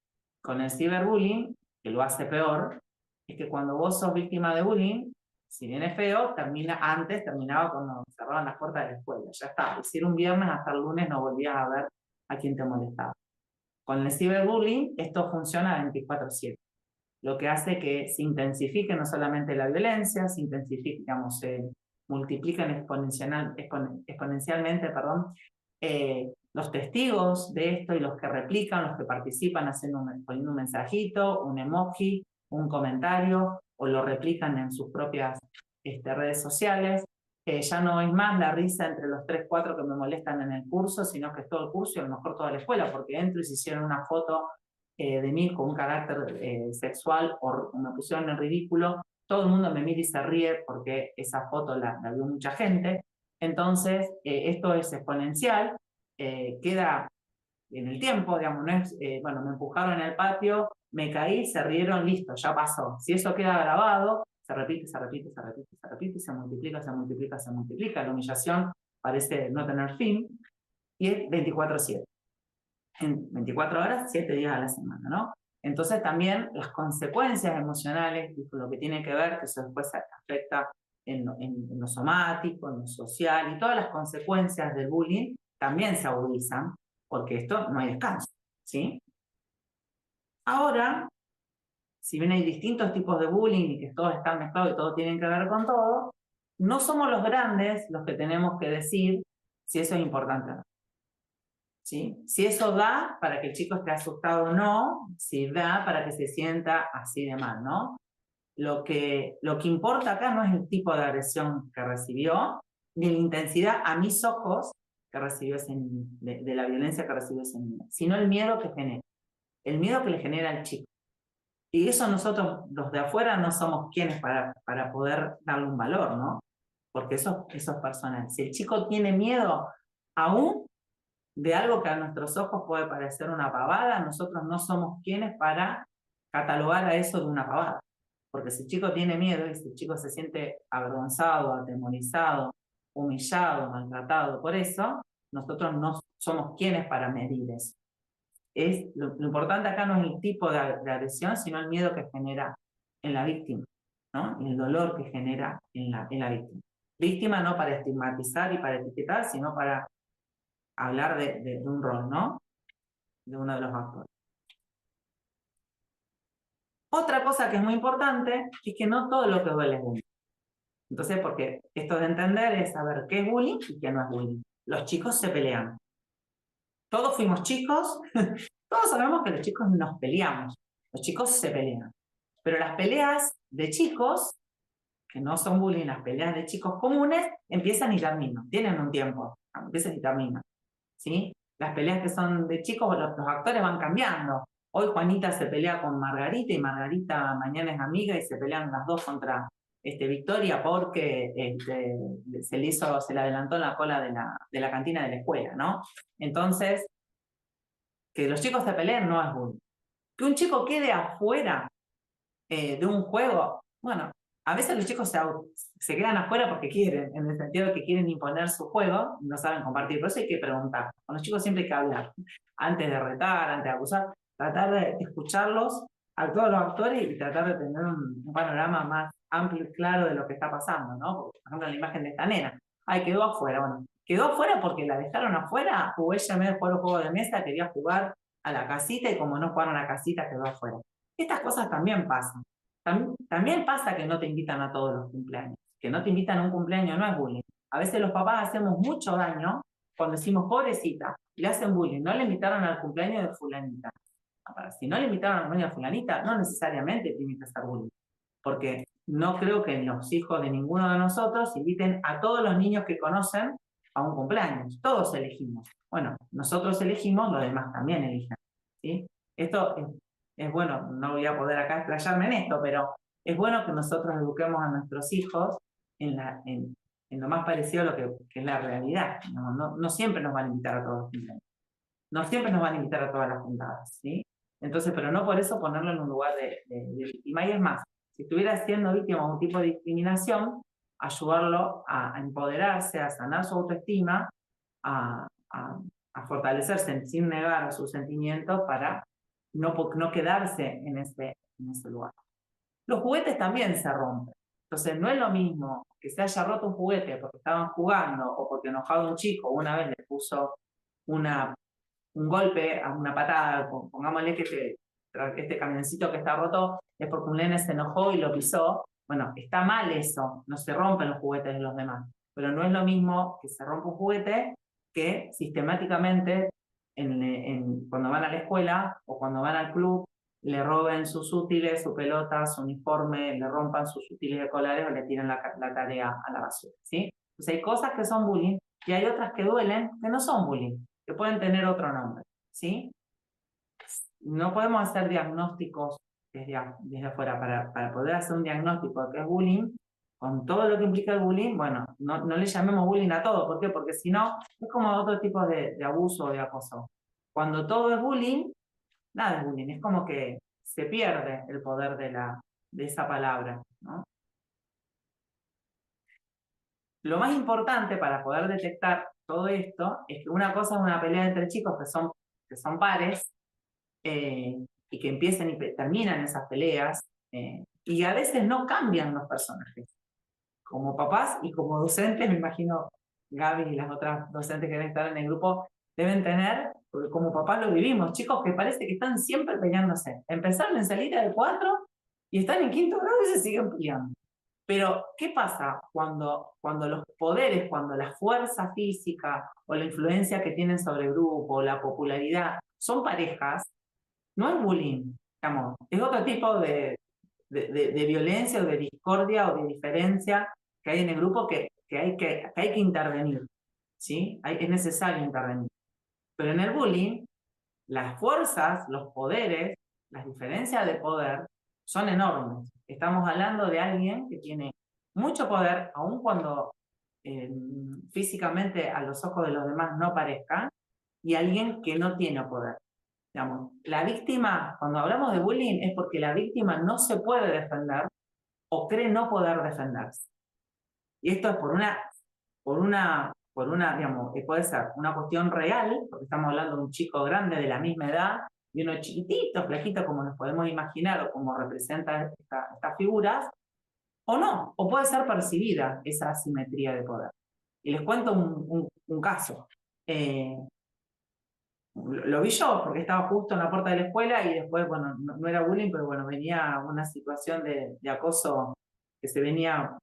con el ciberbullying, que lo hace peor, es que cuando vos sos víctima de bullying, si bien es feo, terminaba cuando cerraban las puertas de la escuela. Ya está, si era un viernes hasta el lunes no volvías a ver a quién te molestaba. Con el ciberbullying esto funciona 24/7, lo que hace que se intensifique no solamente la violencia, se intensifique, digamos, se multiplican exponencialmente, los testigos de esto y los que replican, los que participan poniendo un mensajito, un emoji, un comentario, o lo replican en sus propias redes sociales. Ya no es más la risa entre los 3, 4 que me molestan en el curso, sino que es todo el curso y a lo mejor toda la escuela, porque entro y se hicieron una foto de mí con un carácter sexual o me pusieron en ridículo, todo el mundo me mira y se ríe porque esa foto la vio mucha gente. Entonces, esto es exponencial, queda en el tiempo, digamos, no es, bueno, me empujaron en el patio, me caí, se rieron, listo, ya pasó. Si eso queda grabado, se repite, se repite, se repite, se repite, se multiplica, se multiplica, se multiplica, la humillación parece no tener fin, y es 24/7. En 24 horas, 7 días a la semana, ¿no? Entonces también las consecuencias emocionales, y con lo que tiene que ver, que eso después afecta en lo somático, en lo social, y todas las consecuencias del bullying también se agudizan, porque esto no hay descanso, ¿sí? Ahora, si bien hay distintos tipos de bullying y que todos están mezclados y todo tienen que ver con todo, no somos los grandes los que tenemos que decir si eso es importante o no. ¿Sí? Si eso da para que el chico esté asustado o no, si da para que se sienta así de mal, ¿no? Lo que importa acá no es el tipo de agresión que recibió, ni la intensidad a mis ojos que recibió ese niño, de la violencia que recibió ese niño, sino el miedo que genera, el miedo que le genera al chico. Y eso nosotros, los de afuera, no somos quienes para poder darle un valor, ¿no? Porque eso es personal. Si el chico tiene miedo aún de algo que a nuestros ojos puede parecer una pavada, nosotros no somos quienes para catalogar a eso de una pavada. Porque si el chico tiene miedo y si el chico se siente avergonzado, atemorizado, humillado, maltratado por eso, nosotros no somos quienes para medir eso. Lo importante acá no es el tipo de agresión, sino el miedo que genera en la víctima, ¿no? Y el dolor que genera en la víctima. Víctima no para estigmatizar y para etiquetar, sino para hablar de un rol, ¿no? De uno de los actores. Otra cosa que es muy importante es que no todo lo que duele es bullying. Entonces, porque esto de entender es saber qué es bullying y qué no es bullying. Los chicos se pelean. Todos fuimos chicos, todos sabemos que los chicos nos peleamos. Los chicos se pelean. Pero las peleas de chicos, que no son bullying, las peleas de chicos comunes, empiezan y terminan. Tienen un tiempo, empiezan y terminan. ¿Sí? Las peleas que son de chicos, los actores van cambiando. Hoy Juanita se pelea con Margarita y Margarita mañana es amiga y se pelean las dos contra Victoria porque se le adelantó la cola de la cantina de la escuela, ¿no? Entonces, que los chicos se peleen no es bullying. Que un chico quede afuera de un juego, bueno, a veces los chicos se quedan afuera porque quieren, en el sentido de que quieren imponer su juego, no saben compartir, por eso hay que preguntar. Con los chicos siempre hay que hablar, antes de retar, antes de acusar, tratar de escucharlos a todos los actores y tratar de tener un panorama más amplio y claro de lo que está pasando, ¿no? Porque, por ejemplo, la imagen de esta nena, quedó afuera, bueno, quedó afuera porque la dejaron afuera, o ella en vez de jugar un juego de mesa quería jugar a la casita y como no jugaron a la casita quedó afuera. Estas cosas también pasan. También pasa que no te invitan a todos los cumpleaños. Que no te invitan a un cumpleaños no es bullying. A veces los papás hacemos mucho daño cuando decimos, pobrecita, le hacen bullying. No le invitaron al cumpleaños de fulanita. Si no le invitaron al cumpleaños de fulanita, no necesariamente tiene que ser bullying. Porque no creo que los hijos de ninguno de nosotros inviten a todos los niños que conocen a un cumpleaños. Todos elegimos. Bueno, nosotros elegimos, los demás también eligen. ¿Sí? Esto es bueno, no voy a poder acá explayarme en esto, pero es bueno que nosotros eduquemos a nuestros hijos en lo más parecido a lo que es la realidad. No siempre nos van a invitar a todos los cumpleaños. No siempre nos van a invitar a todas las juntadas, ¿sí? Entonces, pero no por eso ponerlo en un lugar de víctima. Y es más, si estuviera siendo víctima de un tipo de discriminación, ayudarlo a empoderarse, a sanar su autoestima, a fortalecerse sin negar sus sentimientos para no quedarse en ese lugar. los juguetes también se rompen. Entonces no es lo mismo que se haya roto un juguete porque estaban jugando o porque enojado un chico una vez le puso un golpe, una patada, pongámosle que este camioncito que está roto es porque un nene se enojó y lo pisó. Bueno, está mal eso, no se rompen los juguetes de los demás, pero no es lo mismo que se rompa un juguete que sistemáticamente cuando van a la escuela o cuando van al club le roben sus útiles, su pelota, su uniforme, le rompan sus útiles escolares o le tiren la tarea a la basura, ¿sí? Entonces hay cosas que son bullying y hay otras que duelen que no son bullying, que pueden tener otro nombre, ¿sí? No podemos hacer diagnósticos desde afuera. Para poder hacer un diagnóstico de qué es bullying, con todo lo que implica el bullying, bueno, no le llamemos bullying a todo. ¿Por qué? Porque si no, es como otro tipo de abuso o de acoso. Cuando todo es bullying, nada es bullying. Es como que se pierde el poder de esa palabra, ¿no? Lo más importante para poder detectar todo esto es que una cosa es una pelea entre chicos que son pares, y que empiecen y terminan esas peleas, y a veces no cambian los personajes. Como papás y como docentes, me imagino Gaby y las otras docentes que deben estar en el grupo deben tener, porque como papás lo vivimos, chicos que parece que están siempre peleándose. Empezaron en salita de 4 y están en 5º grado y se siguen peleando. Pero, ¿qué pasa cuando los poderes, cuando la fuerza física o la influencia que tienen sobre el grupo, la popularidad, son parejas? No es bullying, digamos, es otro tipo de violencia o de discordia o de diferencia que hay en el grupo que hay que intervenir, ¿sí? Es necesario intervenir. Pero en el bullying, las fuerzas, los poderes, las diferencias de poder son enormes. Estamos hablando de alguien que tiene mucho poder, aun cuando físicamente a los ojos de los demás no parezca, y alguien que no tiene poder. Digamos, la víctima, cuando hablamos de bullying, es porque la víctima no se puede defender o cree no poder defenderse. Y esto es por una, digamos, puede ser una cuestión real, porque estamos hablando de un chico grande de la misma edad y uno chiquitito, flaquito, como nos podemos imaginar o como representa estas figuras, o no, o puede ser percibida esa asimetría de poder. Y les cuento un caso. Lo vi yo, porque estaba justo en la puerta de la escuela y después, bueno, no era bullying, pero bueno, venía una situación de acoso que se venía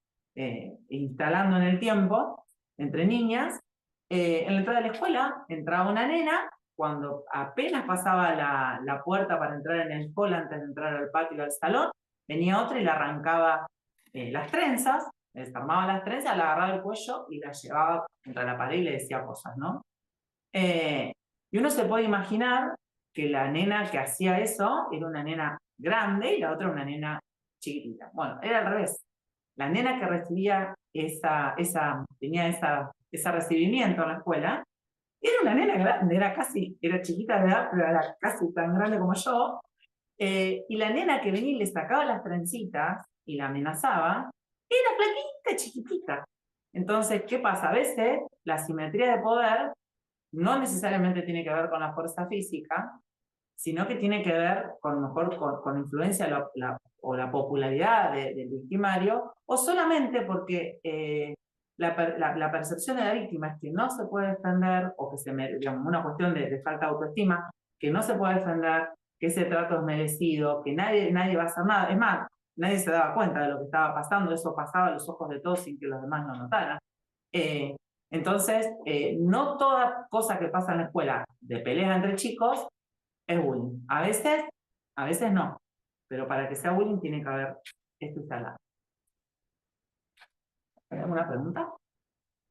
instalando en el tiempo entre niñas. En la entrada de la escuela entraba una nena, cuando apenas pasaba la puerta para entrar en el hall antes de entrar al patio del salón, venía otra y le arrancaba las trenzas, le desarmaba las trenzas, la agarraba el cuello y la llevaba contra la pared y le decía cosas, ¿no? Y uno se puede imaginar que la nena que hacía eso era una nena grande y la otra una nena chiquitita. Bueno, era al revés. La nena que recibía tenía ese recibimiento en la escuela, era una nena grande, era chiquita de edad, pero era casi tan grande como yo. Y la nena que venía y le sacaba las trencitas y la amenazaba, era flaquita, chiquitita. Entonces, ¿qué pasa? A veces la asimetría de poder no necesariamente tiene que ver con la fuerza física, sino que tiene que ver con influencia o la popularidad del victimario, o solamente porque la percepción de la víctima es que no se puede defender, o que digamos, una cuestión de falta de autoestima, que no se puede defender, que ese trato es merecido, que nadie va a hacer nada. Es más, nadie se daba cuenta de lo que estaba pasando, eso pasaba a los ojos de todos sin que los demás lo notaran. Entonces, no toda cosa que pasa en la escuela de peleas entre chicos es bullying. A veces no. Pero para que sea bullying tiene que haber esto instalado. ¿Hay alguna pregunta?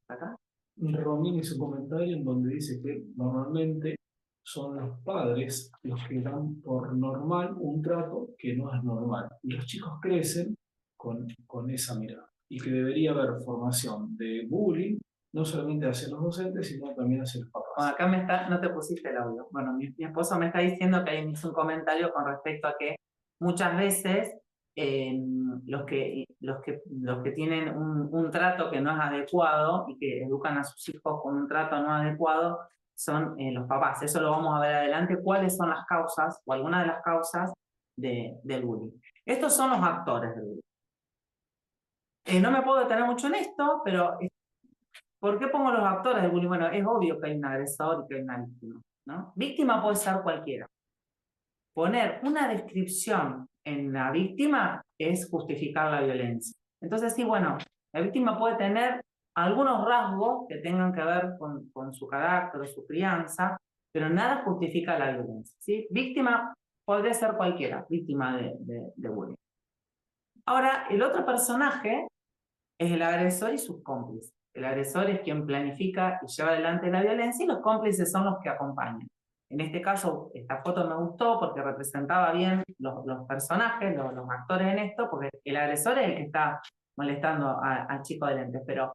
¿Acá? Romín hizo un comentario en donde dice que normalmente son los padres los que dan por normal un trato que no es normal. Y los chicos crecen con esa mirada. Y que debería haber formación de bullying, no solamente hacia los docentes, sino también hacia los papás. Bueno, acá no te pusiste el audio. Bueno, mi esposo me está diciendo que ahí me hizo un comentario con respecto a que muchas veces los que tienen un trato que no es adecuado y que educan a sus hijos con un trato no adecuado son los papás. Eso lo vamos a ver adelante, cuáles son las causas o algunas de las causas del bullying. Estos son los actores del bullying. No me puedo detener mucho en esto, pero ¿por qué pongo los actores del bullying? Bueno, es obvio que hay un agresor y que hay una víctima, ¿no? Víctima puede ser cualquiera. Poner una descripción en la víctima es justificar la violencia. Entonces, sí, bueno, la víctima puede tener algunos rasgos que tengan que ver con su carácter o su crianza, pero nada justifica la violencia, ¿sí? Víctima podría ser cualquiera, víctima de bullying. Ahora, el otro personaje es el agresor y sus cómplices. El agresor es quien planifica y lleva adelante la violencia y los cómplices son los que acompañan. En este caso, esta foto me gustó porque representaba bien los personajes, los actores en esto, porque el agresor es el que está molestando al chico de lentes, pero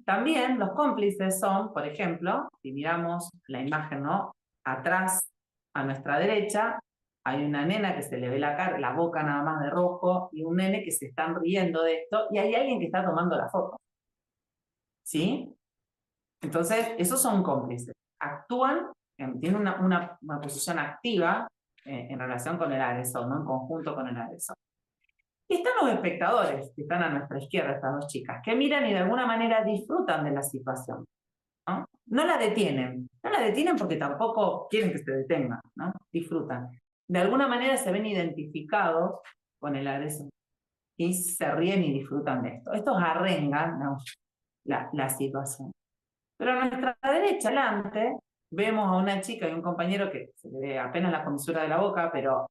también los cómplices son, por ejemplo, si miramos la imagen, ¿no? Atrás, a nuestra derecha, hay una nena que se le ve la cara, la boca nada más de rojo, y un nene que se están riendo de esto, y hay alguien que está tomando la foto. ¿Sí? Entonces, esos son cómplices. Actúan, tienen una posición activa en relación con el agresor, ¿no? En conjunto con el agresor. Y están los espectadores, que están a nuestra izquierda, estas dos chicas, que miran y de alguna manera disfrutan de la situación, ¿no? No la detienen porque tampoco quieren que se detenga, ¿no? Disfrutan. De alguna manera se ven identificados con el agresor y se ríen y disfrutan de esto. Estos arrengan, ¿no? la situación. Pero a nuestra derecha, adelante, vemos a una chica y un compañero que se le ve apenas la comisura de la boca, pero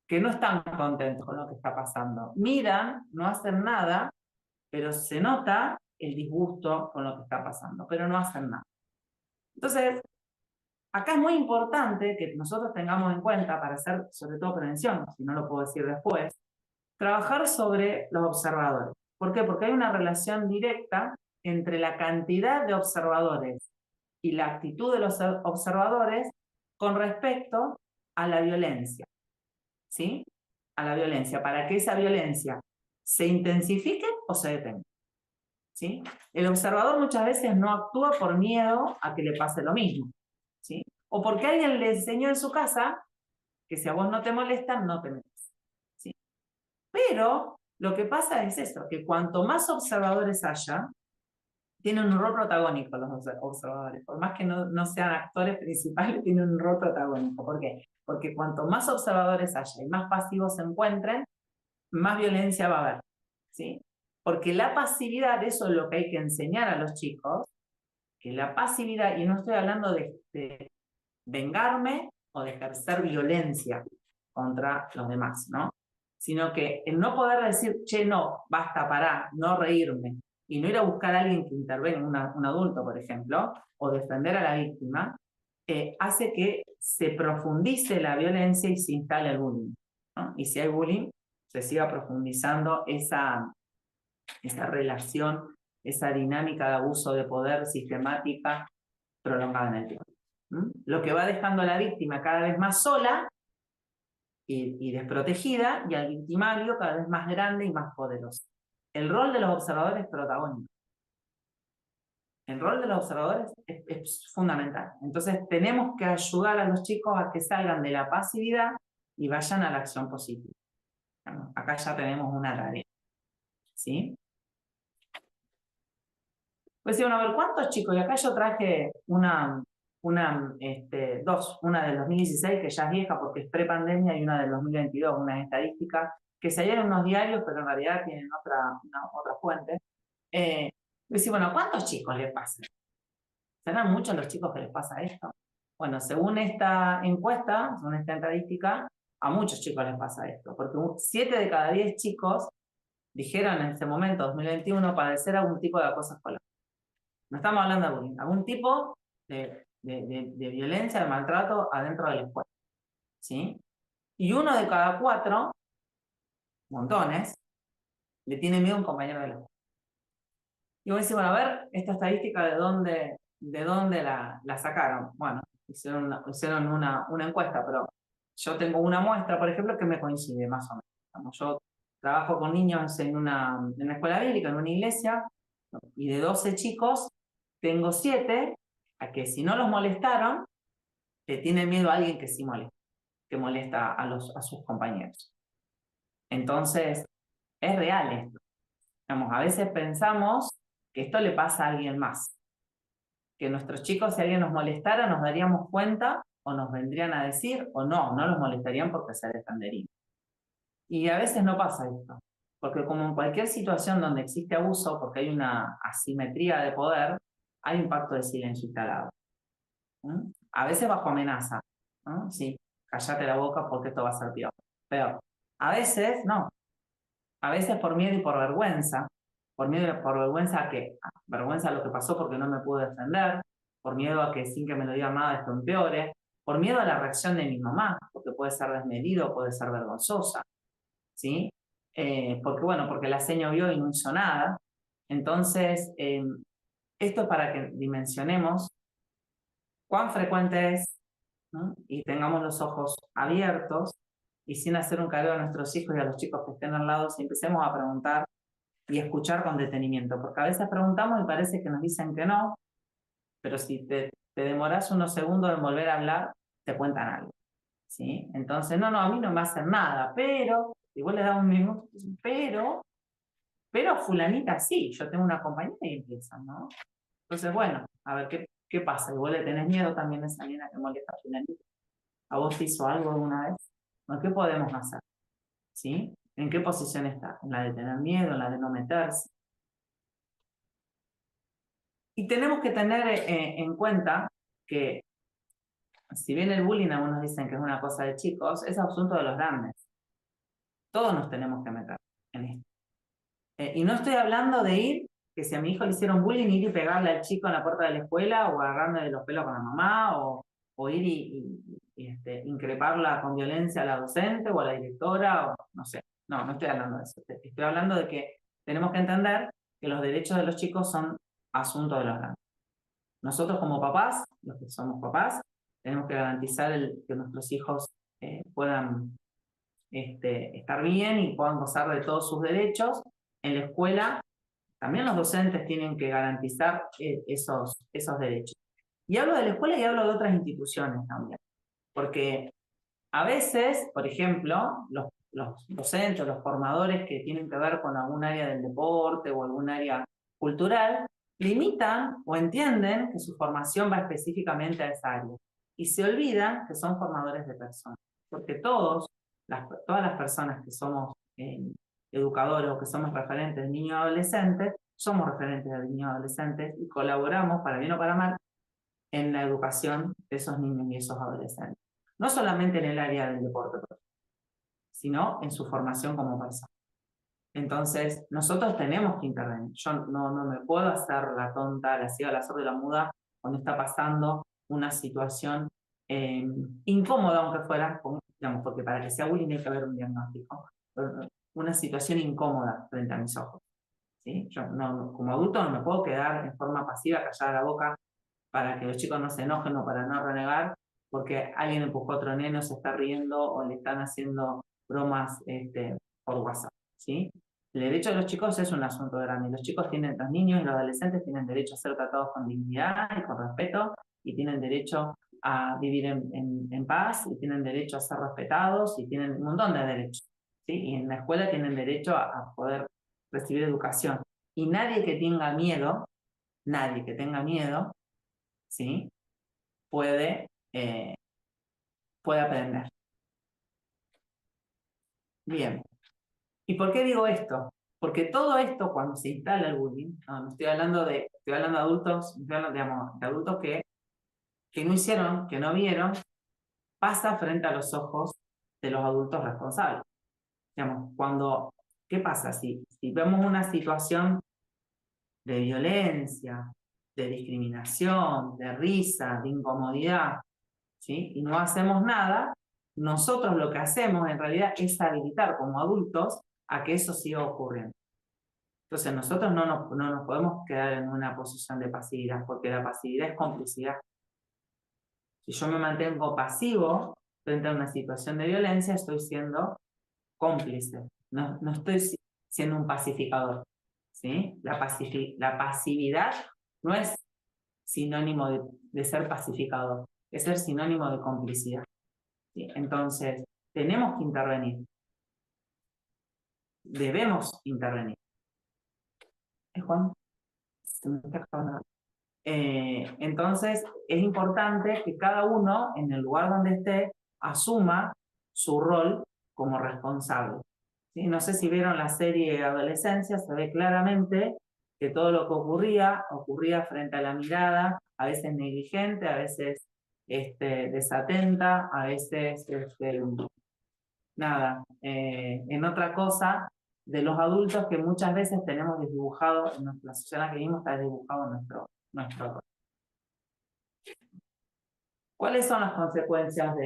que no están contentos con lo que está pasando. Miran, no hacen nada, pero se nota el disgusto con lo que está pasando, pero no hacen nada. Entonces, acá es muy importante que nosotros tengamos en cuenta, para hacer sobre todo prevención, si no lo puedo decir después, trabajar sobre los observadores. ¿Por qué? Porque hay una relación directa entre la cantidad de observadores y la actitud de los observadores con respecto a la violencia. ¿Sí? A la violencia, para que esa violencia se intensifique o se detenga. ¿Sí? El observador muchas veces no actúa por miedo a que le pase lo mismo. ¿Sí? O porque alguien le enseñó en su casa que si a vos no te molestan, no te metes. ¿Sí? Pero lo que pasa es eso, que cuanto más observadores haya, tienen un rol protagónico los observadores. Por más que no sean actores principales, tienen un rol protagónico. ¿Por qué? Porque cuanto más observadores haya y más pasivos se encuentren, más violencia va a haber. ¿Sí? Porque la pasividad, eso es lo que hay que enseñar a los chicos, que la pasividad, y no estoy hablando de vengarme o de ejercer violencia contra los demás, ¿no? Sino que el no poder decir, che, no, basta, pará, no reírme, y no ir a buscar a alguien que intervenga, un adulto, por ejemplo, o defender a la víctima, hace que se profundice la violencia y se instale el bullying, ¿no? Y si hay bullying, se siga profundizando esa relación, esa dinámica de abuso de poder sistemática prolongada en el tiempo. Lo que va dejando a la víctima cada vez más sola y desprotegida, y al victimario cada vez más grande y más poderoso. El rol de los observadores es protagónico. El rol de los observadores es fundamental. Entonces tenemos que ayudar a los chicos a que salgan de la pasividad y vayan a la acción positiva. Bueno, acá ya tenemos una tarea. ¿Sí? Pues sí, bueno, a ver, ¿cuántos chicos? Y acá yo traje dos, una del 2016 que ya es vieja porque es prepandemia y una del 2022, una estadística que salían en unos diarios, pero en realidad tienen otra fuente. Pues sí, bueno, ¿cuántos chicos les pasa? ¿Serán muchos los chicos que les pasa esto? Bueno, según esta encuesta, según esta estadística, a muchos chicos les pasa esto, porque 7 de cada 10 chicos dijeron en ese momento, 2021, padecer algún tipo de acoso escolar. No estamos hablando de bullying, algún tipo de violencia, de maltrato adentro de la escuela. ¿Sí? Y 1 de cada 4, montones, le tiene miedo a un compañero de la escuela. Y vos decís, bueno, a ver, esta estadística de dónde la sacaron. Bueno, hicieron una encuesta, pero yo tengo una muestra, por ejemplo, que me coincide más o menos. Yo trabajo con niños en una escuela bíblica, en una iglesia, y de 12 chicos, tengo 7 a que si no los molestaron, le tienen miedo a alguien que sí molesta, que molesta a sus compañeros. Entonces, es real esto. Digamos, a veces pensamos que esto le pasa a alguien más. Que nuestros chicos, si alguien nos molestara, nos daríamos cuenta o nos vendrían a decir, o no los molestarían porque se defenderían. Y a veces no pasa esto. Porque como en cualquier situación donde existe abuso, porque hay una asimetría de poder, hay un pacto de silencio instalado. A veces bajo amenaza. Sí, cállate la boca porque esto va a ser peor. A veces no. A veces por miedo y por vergüenza. Por miedo y por vergüenza vergüenza a lo que pasó porque no me pude defender. Por miedo a que sin que me lo diga nada esto empeore. Por miedo a la reacción de mi mamá, porque puede ser desmedido, puede ser vergonzosa. ¿Sí? Porque la seño vio y no hizo nada. Entonces, esto es para que dimensionemos cuán frecuente es, ¿no? Y tengamos los ojos abiertos y sin hacer un cargo a nuestros hijos y a los chicos que estén al lado, si empecemos a preguntar y escuchar con detenimiento, porque a veces preguntamos y parece que nos dicen que no, pero si te demoras unos segundos en volver a hablar, te cuentan algo, ¿sí? Entonces, no, a mí no me hacen nada, pero, igual le da un minuto, pero fulanita sí, yo tengo una compañía y empiezan, ¿no? Entonces, bueno, a ver qué pasa. Igual le tenés miedo también a esa nena que molesta a fulanita. ¿A vos te hizo algo alguna vez? ¿No? ¿Qué podemos hacer? ¿Sí? ¿En qué posición está? ¿En la de tener miedo? ¿En la de no meterse? Y tenemos que tener en cuenta que, si bien el bullying algunos dicen que es una cosa de chicos, es asunto de los grandes. Todos nos tenemos que meter en esto. Y no estoy hablando de ir, que si a mi hijo le hicieron bullying, ir y pegarle al chico en la puerta de la escuela, o agarrarme de los pelos con la mamá, o ir y increparla con violencia a la docente o a la directora, o no sé. No estoy hablando de eso. Estoy hablando de que tenemos que entender que los derechos de los chicos son asunto de los grandes. Nosotros como papás, los que somos papás, tenemos que garantizar que nuestros hijos puedan estar bien y puedan gozar de todos sus derechos. En la escuela también los docentes tienen que garantizar esos derechos. Y hablo de la escuela y hablo de otras instituciones también. Porque a veces, por ejemplo, los docentes, los formadores que tienen que ver con algún área del deporte o algún área cultural, limitan o entienden que su formación va específicamente a esa área. Y se olvidan que son formadores de personas. Porque todas las personas que somos educadores o que somos referentes de niños y adolescentes, somos referentes de niños y adolescentes y colaboramos, para bien o para mal, en la educación de esos niños y esos adolescentes. No solamente en el área del deporte, sino en su formación como persona. Entonces, nosotros tenemos que intervenir. Yo no me puedo hacer la tonta, la ciega, la sorda y la muda cuando está pasando una situación incómoda, aunque fuera, digamos, porque para que sea bullying hay que haber un diagnóstico, una situación incómoda frente a mis ojos. ¿Sí? Yo como adulto no me puedo quedar en forma pasiva, callada la boca, para que los chicos no se enojen o para no renegar, porque alguien empujó a otro neno, se está riendo o le están haciendo bromas por WhatsApp. ¿Sí? El derecho de los chicos es un asunto grande. Los niños y los adolescentes tienen derecho a ser tratados con dignidad y con respeto, y tienen derecho a vivir en paz, y tienen derecho a ser respetados, y tienen un montón de derechos. ¿Sí? Y en la escuela tienen derecho a poder recibir educación. Y nadie que tenga miedo, ¿sí? puede aprender. Bien. ¿Y por qué digo esto? Porque todo esto, cuando se instala el bullying, no estoy hablando de adultos, de adultos que no hicieron, que no vieron, pasa frente a los ojos de los adultos responsables. ¿Qué pasa? Si vemos una situación de violencia, de discriminación, de risa, de incomodidad, ¿sí? Y no hacemos nada, nosotros lo que hacemos en realidad es habilitar como adultos a que eso siga ocurriendo. Entonces nosotros no nos podemos quedar en una posición de pasividad, porque la pasividad es complicidad. Si yo me mantengo pasivo frente a una situación de violencia, estoy siendo cómplice, no estoy siendo un pacificador. ¿Sí? La pasividad no es sinónimo de ser pacificador, es ser sinónimo de complicidad. ¿Sí? Entonces, tenemos que intervenir. debemos intervenir. Juan? Se me está acabando. Entonces, es importante que cada uno, en el lugar donde esté, asuma su rol como responsable. ¿Sí? No sé si vieron la serie Adolescencia, se ve claramente que todo lo que ocurría frente a la mirada, a veces negligente, a veces desatenta, a veces en otra cosa, de los adultos que muchas veces tenemos desdibujado, en la sociedad en la que vivimos está desdibujado nuestro rol. ¿Cuáles son las consecuencias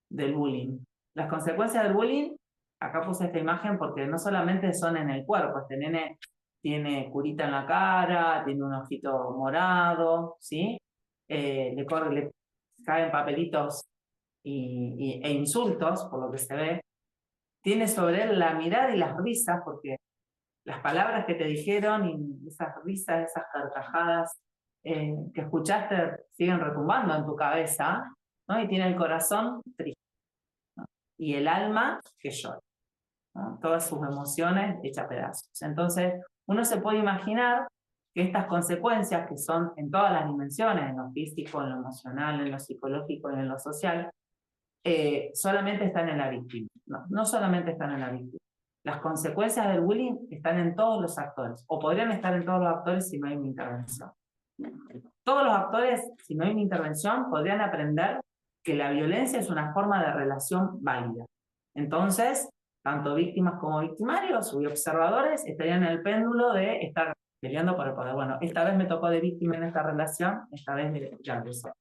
del bullying? Las consecuencias del bullying, acá puse esta imagen porque no solamente son en el cuerpo, este nene tiene curita en la cara, tiene un ojito morado, ¿sí? Le caen papelitos e insultos, por lo que se ve. Tiene sobre él la mirada y las risas, porque las palabras que te dijeron y esas risas, esas carcajadas que escuchaste siguen retumbando en tu cabeza, ¿no? Y tiene el corazón triste, ¿no? Y el alma que llora, ¿no? Todas sus emociones hechas pedazos. Entonces, uno se puede imaginar que estas consecuencias, que son en todas las dimensiones, en lo físico, en lo emocional, en lo psicológico y en lo social, solamente están en la víctima. No solamente están en la víctima. Las consecuencias del bullying están en todos los actores, o podrían estar en todos los actores si no hay una intervención. Todos los actores, si no hay una intervención, podrían aprender que la violencia es una forma de relación válida. Entonces, tanto víctimas como victimarios y observadores estarían en el péndulo de estar peleando por el poder. Bueno, esta vez me tocó de víctima en esta relación, esta vez de agresor.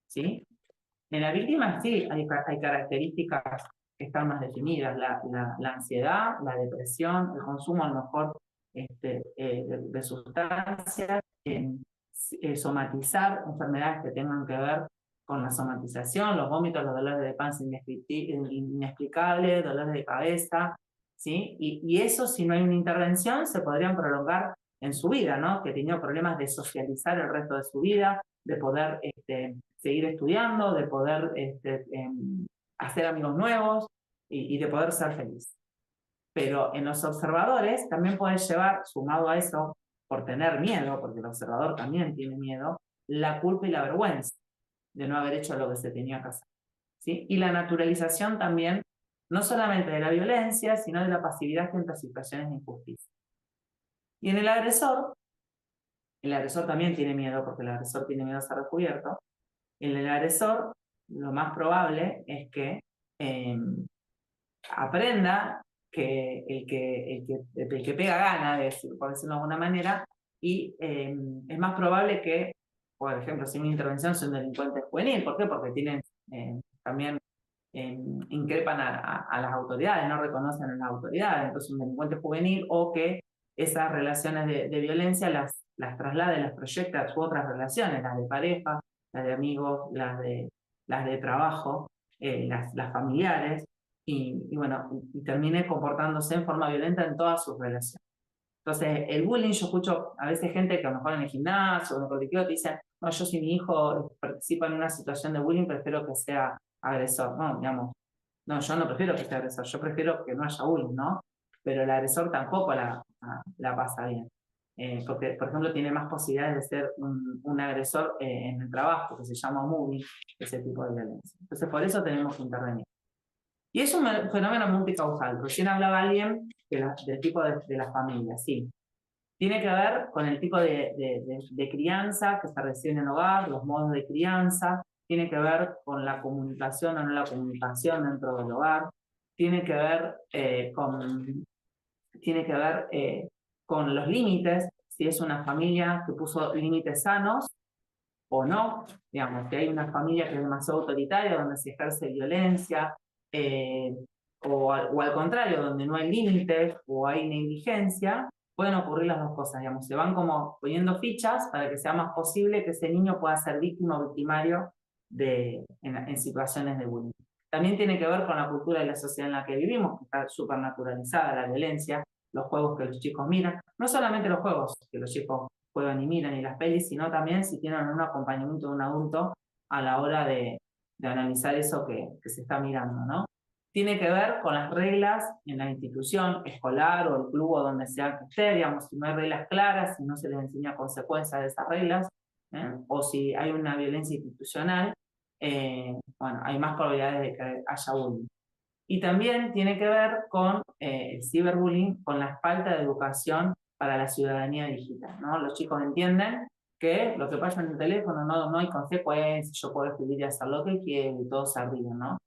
¿Sí? En la víctima sí hay características que están más definidas, la ansiedad, la depresión, el consumo a lo mejor de sustancias, somatizar enfermedades que tengan que ver con la somatización, los vómitos, los dolores de panza inexplicables, dolores de cabeza, ¿sí? Y eso, si no hay una intervención, se podrían prolongar en su vida, ¿no? Que tenía problemas de socializar el resto de su vida, de poder seguir estudiando, de poder hacer amigos nuevos y de poder ser feliz. Pero en los observadores también puede llevar, sumado a eso, por tener miedo, porque el observador también tiene miedo, la culpa y la vergüenza de no haber hecho lo que se tenía que hacer, ¿sí? Y la naturalización también, no solamente de la violencia, sino de la pasividad frente a situaciones de injusticia. Y en el agresor también tiene miedo, porque el agresor tiene miedo a ser descubierto. En el agresor, lo más probable es que aprenda que el que pega gana, por decirlo de alguna manera, y es más probable que, por ejemplo, si una intervención sea un delincuente juvenil. ¿Por qué? Porque tienen también increpan a las autoridades, no reconocen a las autoridades, entonces un delincuente juvenil, o que esas relaciones de violencia las traslade, las proyecta a sus otras relaciones, las de pareja, las de amigos, las de trabajo, las familiares, y bueno, y termine comportándose en forma violenta en todas sus relaciones. Entonces, el bullying, yo escucho a veces gente que a lo mejor en el gimnasio o en el colectivo te dicen, no, yo si mi hijo participa en una situación de bullying, prefiero que sea agresor. No, digamos, no, yo no prefiero que sea agresor, yo prefiero que no haya bullying, ¿no? Pero el agresor tampoco la pasa bien. Porque, por ejemplo, tiene más posibilidades de ser un agresor en el trabajo, que se llama moving, ese tipo de violencia. Entonces, por eso tenemos que intervenir. Y es un fenómeno multicausal. Recién hablaba alguien del tipo de la familia, sí. Tiene que ver con el tipo de crianza que se recibe en el hogar, los modos de crianza, tiene que ver con la comunicación o no la comunicación dentro del hogar, tiene que ver con los límites, si es una familia que puso límites sanos o no, digamos, que hay una familia que es demasiado autoritaria, donde se ejerce violencia, o al contrario, donde no hay límites o hay negligencia, pueden ocurrir las dos cosas, digamos, se van como poniendo fichas para que sea más posible que ese niño pueda ser víctima o victimario en situaciones de bullying. También tiene que ver con la cultura y la sociedad en la que vivimos, que está súper naturalizada la violencia, los juegos que los chicos miran, no solamente los juegos que los chicos juegan y miran y las pelis, sino también si tienen un acompañamiento de un adulto a la hora de analizar eso que se está mirando, ¿no? tiene que ver con las reglas en la institución escolar o el club o donde sea que esté, digamos, si no hay reglas claras, si no se les enseña consecuencias de esas reglas, o si hay una violencia institucional, bueno, hay más probabilidades de que haya bullying. Y también tiene que ver con el ciberbullying, con la falta de educación para la ciudadanía digital, ¿no? Los chicos entienden que lo que pasa en el teléfono no hay consecuencias, yo puedo escribir y hacer lo que quiero y todo se ríen, ¿no?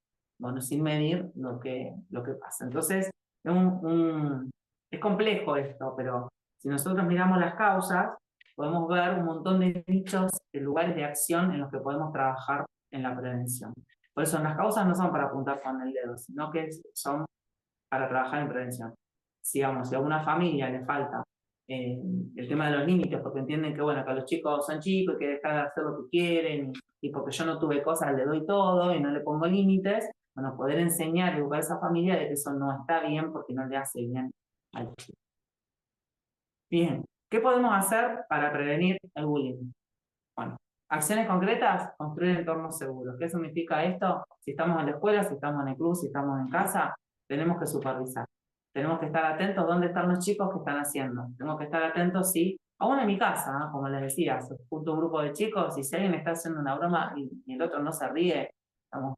Bueno, sin medir lo que pasa. Entonces, es complejo esto, pero si nosotros miramos las causas, podemos ver un montón de nichos, de lugares de acción en los que podemos trabajar en la prevención. Por eso las causas no son para apuntar con el dedo, sino que son para trabajar en prevención. Sigamos, si a una familia le falta el tema de los límites, porque entienden que, bueno, que los chicos son chicos y que dejan de hacer lo que quieren, y porque yo no tuve cosas, le doy todo y no le pongo límites, bueno, poder enseñar y educar a esa familia de que eso no está bien porque no le hace bien al chico. Bien, ¿qué podemos hacer para prevenir el bullying? Bueno, acciones concretas, construir entornos seguros. ¿Qué significa esto? Si estamos en la escuela, si estamos en el club, si estamos en casa, tenemos que supervisar. Tenemos que estar atentos dónde están los chicos que están haciendo. Tengo que estar atentos si, aún en mi casa, ¿no? Como les decía, junto a un grupo de chicos, y si alguien está haciendo una broma y el otro no se ríe, digamos,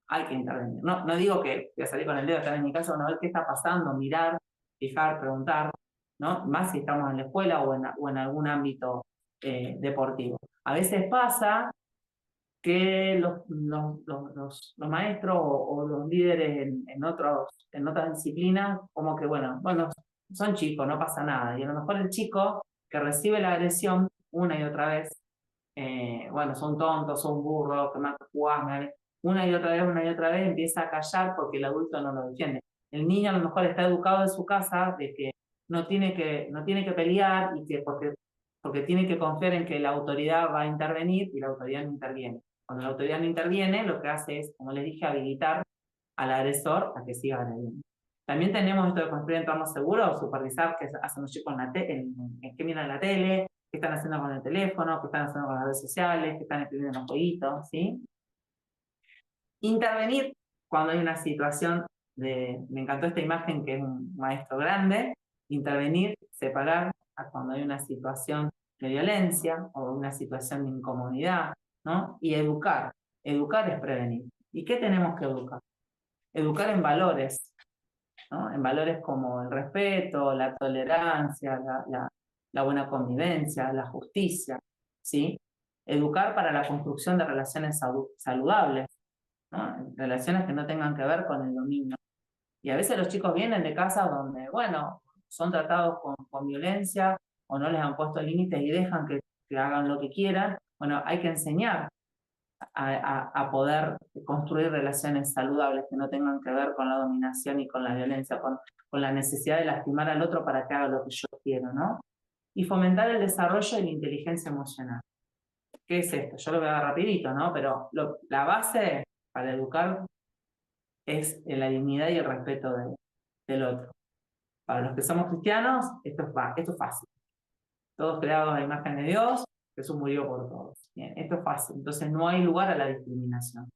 hay que intervenir. No digo que voy a salir con el dedo, estar en mi casa, bueno, a ver qué está pasando, mirar, fijar, preguntar, ¿no? Más si estamos en la escuela o en algún ámbito deportivo. A veces pasa que los maestros o los líderes en otras disciplinas, como que, bueno, son chicos, no pasa nada. Y a lo mejor el chico que recibe la agresión una y otra vez, bueno, son tontos, son burros, que más jugás, una y otra vez empieza a callar porque el adulto no lo defiende. El niño a lo mejor está educado en su casa de que no tiene que pelear y que porque tiene que confiar en que la autoridad va a intervenir y la autoridad no interviene. Cuando la autoridad no interviene, lo que hace es, como les dije, habilitar al agresor a que siga agrediendo. También tenemos esto de construir entornos seguros, supervisar qué hacen los chicos en qué miran la tele, qué están haciendo con el teléfono, qué están haciendo con las redes sociales, qué están escribiendo en los jueguitos, ¿sí? Intervenir cuando hay una situación me encantó esta imagen que es un maestro grande, intervenir, separar a cuando hay una situación de violencia o una situación de incomodidad, ¿no? Y educar. Educar es prevenir. ¿Y qué tenemos que educar? Educar en valores, ¿no? En valores como el respeto, la tolerancia, la buena convivencia, la justicia, ¿sí? Educar para la construcción de relaciones saludables, ¿no? Relaciones que no tengan que ver con el dominio. Y a veces los chicos vienen de casas donde, bueno, son tratados con violencia o no les han puesto límites y dejan que hagan lo que quieran. Bueno, hay que enseñar a poder construir relaciones saludables que no tengan que ver con la dominación y con la violencia, con la necesidad de lastimar al otro para que haga lo que yo quiero, ¿no? Y fomentar el desarrollo de la inteligencia emocional. ¿Qué es esto? Yo lo voy a dar rapidito, ¿no? Pero la base para educar es la dignidad y el respeto del otro. Para los que somos cristianos, esto es fácil. Todos creados a la imagen de Dios, Jesús murió por todos. Bien, esto es fácil. Entonces no hay lugar a la discriminación.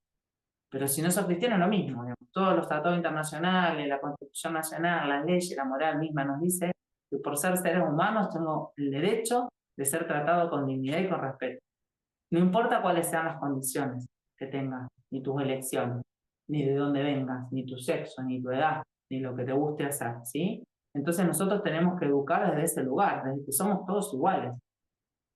Pero si no sos cristiano es lo mismo. Digamos. Todos los tratados internacionales, la Constitución Nacional, las leyes, la moral misma nos dice que por ser seres humanos tengo el derecho de ser tratado con dignidad y con respeto. No importa cuáles sean las condiciones que tengas, ni tus elecciones, ni de dónde vengas, ni tu sexo, ni tu edad, ni lo que te guste hacer, ¿sí? Entonces nosotros tenemos que educar desde ese lugar, desde que somos todos iguales,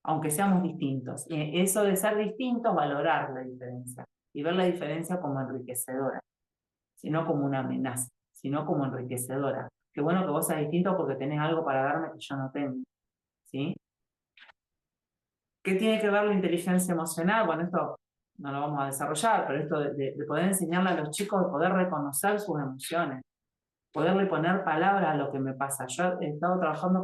aunque seamos distintos. Y eso de ser distintos, valorar la diferencia, y ver la diferencia como enriquecedora, sino como una amenaza, sino como enriquecedora. Qué bueno que vos seas distinto porque tenés algo para darme que yo no tengo, ¿sí? ¿Qué tiene que ver la inteligencia emocional? Bueno, esto no lo vamos a desarrollar, pero esto de poder enseñarle a los chicos, de poder reconocer sus emociones, poderle poner palabras a lo que me pasa. Yo he estado trabajando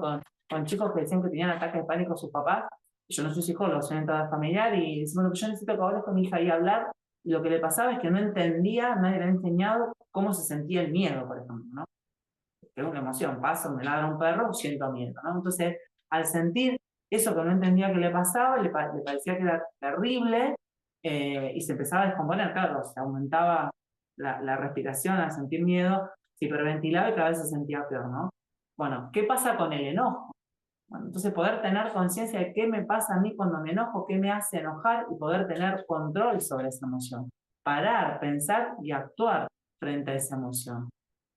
con chicos que decían que tenían ataques de pánico a sus papás. Yo no soy psicólogo, soy entrada familiar y decimos, bueno, yo necesito que hables con mi hija y hablar. Y lo que le pasaba es que no entendía, nadie le había enseñado cómo se sentía el miedo, por ejemplo, ¿no? Que es una emoción, paso, me ladra un perro, siento miedo, ¿no? Entonces, al sentir eso que no entendía que le pasaba, le parecía que era terrible y se empezaba a descomponer, claro, se aumentaba la respiración, al sentir miedo, se hiperventilaba y cada vez se sentía peor, ¿no? Bueno, ¿qué pasa con el enojo? Bueno, entonces poder tener conciencia de qué me pasa a mí cuando me enojo, qué me hace enojar y poder tener control sobre esa emoción. Parar, pensar y actuar frente a esa emoción.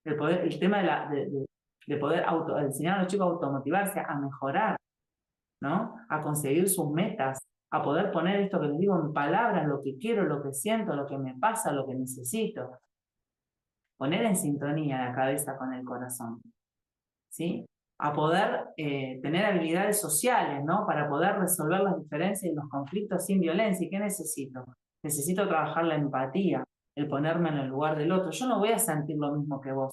El tema de poder enseñar a los chicos a automotivarse, a mejorar, ¿no? A conseguir sus metas, a poder poner esto que les digo en palabras, lo que quiero, lo que siento, lo que me pasa, lo que necesito. Poner en sintonía la cabeza con el corazón, ¿sí? A poder tener habilidades sociales, ¿no? Para poder resolver las diferencias y los conflictos sin violencia. ¿Y qué necesito? Necesito trabajar la empatía, el ponerme en el lugar del otro. Yo no voy a sentir lo mismo que vos,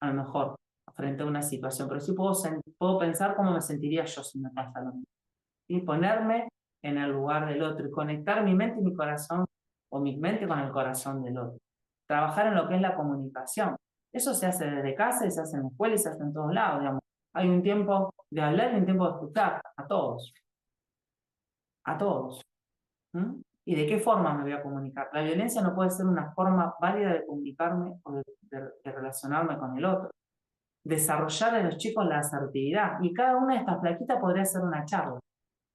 a lo mejor, frente a una situación, pero sí puedo pensar cómo me sentiría yo si me pasa lo mismo. Y ponerme en el lugar del otro y conectar mi mente y mi corazón, o mi mente con el corazón del otro. Trabajar en lo que es la comunicación. Eso se hace desde casa y se hace en la escuela y se hace en todos lados, digamos. Hay un tiempo de hablar y un tiempo de escuchar, a todos. A todos. ¿Mm? ¿Y de qué forma me voy a comunicar? La violencia no puede ser una forma válida de comunicarme o de relacionarme con el otro. Desarrollar en los chicos la asertividad. Y cada una de estas plaquitas podría ser una charla.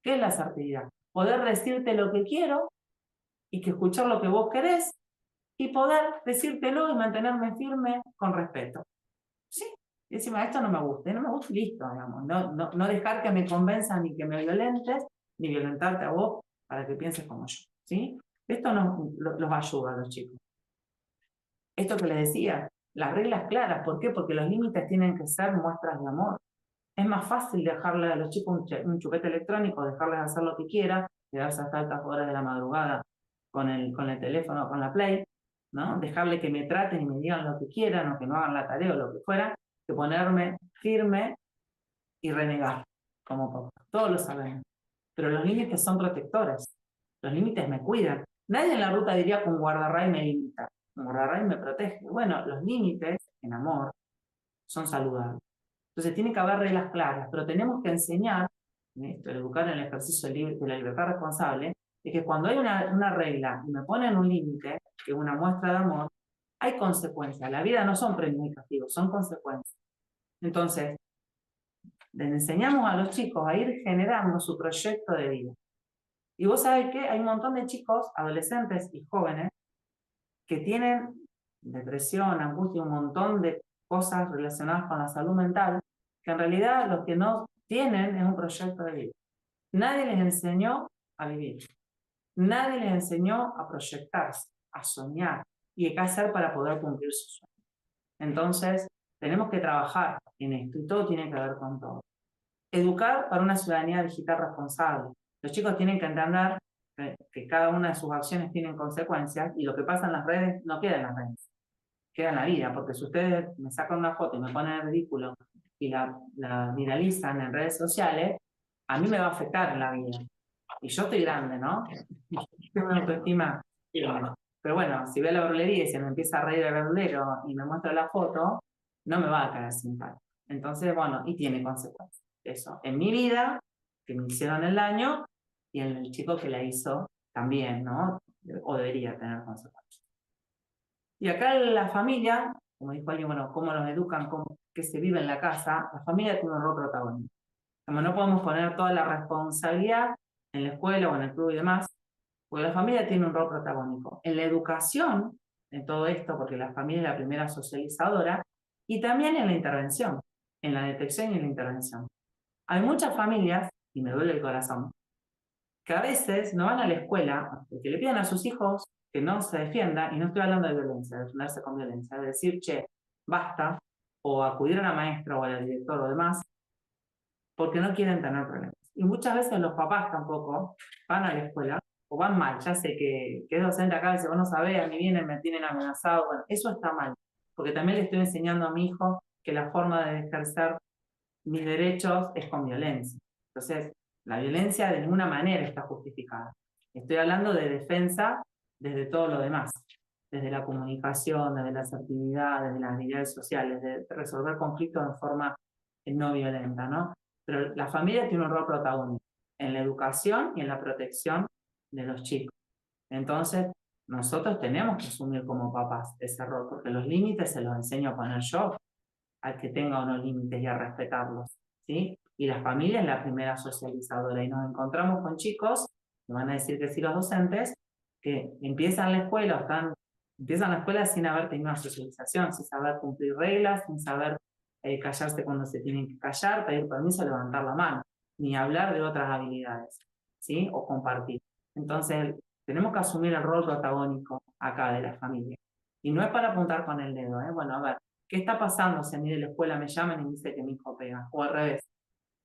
¿Qué es la asertividad? Poder decirte lo que quiero y que escuchar lo que vos querés y poder decírtelo y mantenerme firme con respeto. ¿Sí? Y encima, esto no me gusta, listo, digamos. No dejar que me convenzan ni que me violentes, ni violentarte a vos para que pienses como yo. ¿Sí? Esto los ayuda a los chicos. Esto que les decía, las reglas claras, ¿por qué? Porque los límites tienen que ser muestras de amor. Es más fácil dejarle a los chicos un chupete electrónico, dejarles hacer lo que quieran, quedarse hasta altas horas de la madrugada con el teléfono, con la Play, ¿no? Dejarle que me traten y me digan lo que quieran, o que no hagan la tarea o lo que fuera, que ponerme firme y renegar, como papá. Todos lo sabemos. Pero los límites son protectores. Los límites me cuidan. Nadie en la ruta diría que un guardarray me limita. Un guardarray me protege. Bueno, los límites, en amor, son saludables. Entonces tiene que haber reglas claras, pero tenemos que enseñar, educar en el ejercicio de la libertad responsable, de que cuando hay una regla y me ponen un límite, que es una muestra de amor, hay consecuencias. La vida no son premios y castigos, son consecuencias. Entonces, les enseñamos a los chicos a ir generando su proyecto de vida. Y vos sabés que hay un montón de chicos, adolescentes y jóvenes, que tienen depresión, angustia, un montón de cosas relacionadas con la salud mental, que en realidad lo que no tienen es un proyecto de vida. Nadie les enseñó a vivir. Nadie les enseñó a proyectarse, a soñar y qué hacer para poder cumplir sus sueños. Entonces, tenemos que trabajar en esto y todo tiene que ver con todo. Educar para una ciudadanía digital responsable. Los chicos tienen que entender que cada una de sus acciones tienen consecuencias y lo que pasa en las redes no queda en las redes, queda en la vida, porque si ustedes me sacan una foto y me ponen en ridículo y la viralizan en redes sociales, a mí me va a afectar en la vida. Y yo estoy grande, ¿no? Tengo una autoestima. Pero bueno, si ve la verdulería y se me empieza a reír el verdulero y me muestra la foto, no me va a caer simpático. Entonces, bueno, y tiene consecuencias. Eso, en mi vida, que me hicieron el daño, y en el chico que la hizo también, ¿no? O debería tener consecuencias. Y acá la familia, como dijo alguien, bueno, cómo los educan, qué se vive en la casa, la familia tiene un rol protagonista. Como no podemos poner toda la responsabilidad en la escuela o en el club y demás, porque la familia tiene un rol protagónico. En la educación, en todo esto, porque la familia es la primera socializadora, y también en la intervención, en la detección y en la intervención. Hay muchas familias, y me duele el corazón, que a veces no van a la escuela porque le piden a sus hijos que no se defiendan, y no estoy hablando de violencia, de defenderse con violencia, de decir, che, basta, o acudir a la maestra o al director o demás, porque no quieren tener problemas. Y muchas veces los papás tampoco van a la escuela, o van mal, ya sé que es docente acá, dice, vos no sabés, a mí vienen, me tienen amenazado, bueno, eso está mal, porque también le estoy enseñando a mi hijo que la forma de ejercer mis derechos es con violencia. Entonces, la violencia de ninguna manera está justificada. Estoy hablando de defensa desde todo lo demás, desde la comunicación, desde la asertividad, desde las habilidades sociales, de resolver conflictos de forma no violenta, ¿no? Pero la familia tiene un rol protagónico en la educación y en la protección de los chicos. Entonces, nosotros tenemos que asumir como papás ese rol, porque los límites se los enseño a poner yo, al que tenga unos límites y a respetarlos, ¿sí? Y la familia es la primera socializadora, y nos encontramos con chicos, me van a decir que sí los docentes, que empiezan la escuela, empiezan la escuela sin haber tenido una socialización, sin saber cumplir reglas, sin saber callarse cuando se tienen que callar, pedir permiso, levantar la mano, ni hablar de otras habilidades, ¿sí? O compartir. Entonces, tenemos que asumir el rol protagónico acá de la familia. Y no es para apuntar con el dedo, ¿eh? Bueno, a ver, ¿qué está pasando si a mí de la escuela me llaman y me dicen que mi hijo pega? O al revés,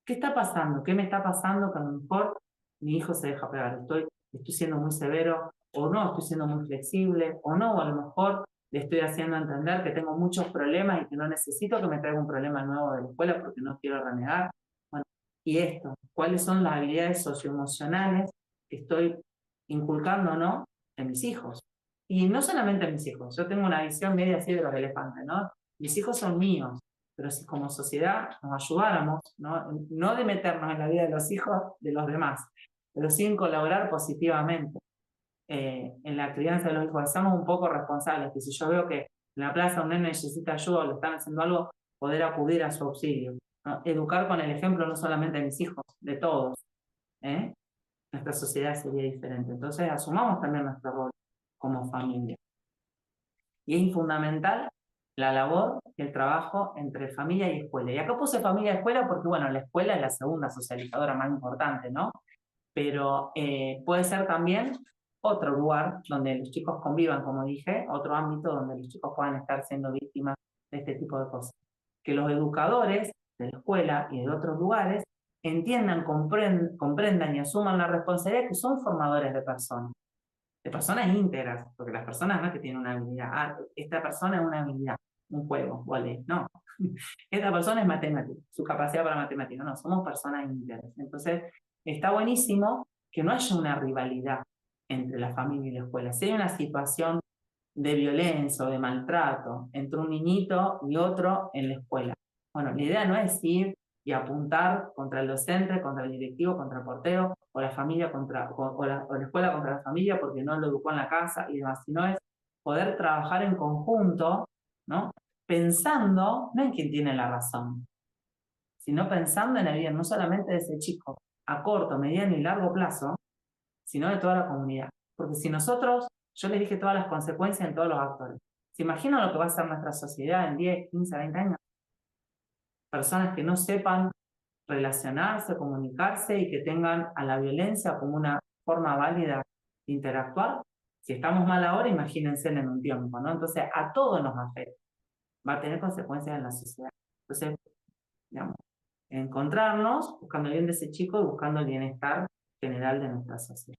¿qué está pasando? ¿Qué me está pasando que a lo mejor mi hijo se deja pegar? ¿Estoy siendo muy severo? ¿O no? ¿Estoy siendo muy flexible? ¿O no? O a lo mejor le estoy haciendo entender que tengo muchos problemas y que no necesito que me traiga un problema nuevo de la escuela porque no quiero renegar. Bueno, y esto, ¿cuáles son las habilidades socioemocionales que estoy inculcando o no en mis hijos? Y no solamente en mis hijos, yo tengo una visión media así de los elefantes, ¿no? Mis hijos son míos, pero si como sociedad nos ayudáramos, no de meternos en la vida de los hijos de los demás, pero sí en colaborar positivamente en la crianza de los hijos, seamos un poco responsables, que si yo veo que en la plaza un nene necesita ayuda o le están haciendo algo, poder acudir a su auxilio, ¿no? Educar con el ejemplo no solamente de mis hijos, de todos, ¿eh? Nuestra sociedad sería diferente. Entonces asumamos también nuestro rol como familia. Y es fundamental la labor y el trabajo entre familia y escuela. Y acá puse familia y escuela porque, bueno, la escuela es la segunda socializadora más importante, ¿no? Pero puede ser también otro lugar donde los chicos convivan, como dije, otro ámbito donde los chicos puedan estar siendo víctimas de este tipo de cosas. Que los educadores de la escuela y de otros lugares entiendan, comprendan y asuman la responsabilidad que son formadores de personas íntegras, porque las personas no es que tienen una habilidad, esta persona es una habilidad, un juego, vale, no. Esta persona es matemática, su capacidad para matemática, no, somos personas íntegras. Entonces, está buenísimo que no haya una rivalidad entre la familia y la escuela. Si hay una situación de violencia o de maltrato entre un niñito y otro en la escuela, bueno, la idea no es ir y apuntar contra el docente, contra el directivo, contra el portero, o la familia o la escuela contra la familia porque no lo educó en la casa y demás, sino es poder trabajar en conjunto, ¿no? Pensando no en quién tiene la razón, sino pensando en el bien, no solamente de ese chico, a corto, mediano y largo plazo, sino de toda la comunidad. Porque si nosotros, yo les dije todas las consecuencias en todos los actores, ¿se imaginan lo que va a ser nuestra sociedad en 10, 15, 20 años? Personas que no sepan relacionarse, comunicarse y que tengan a la violencia como una forma válida de interactuar. Si estamos mal ahora, imagínense en un tiempo, ¿no? Entonces, a todos nos afecta. Va a tener consecuencias en la sociedad. Entonces, digamos, encontrarnos buscando el bien de ese chico y buscando el bienestar general de nuestra sociedad.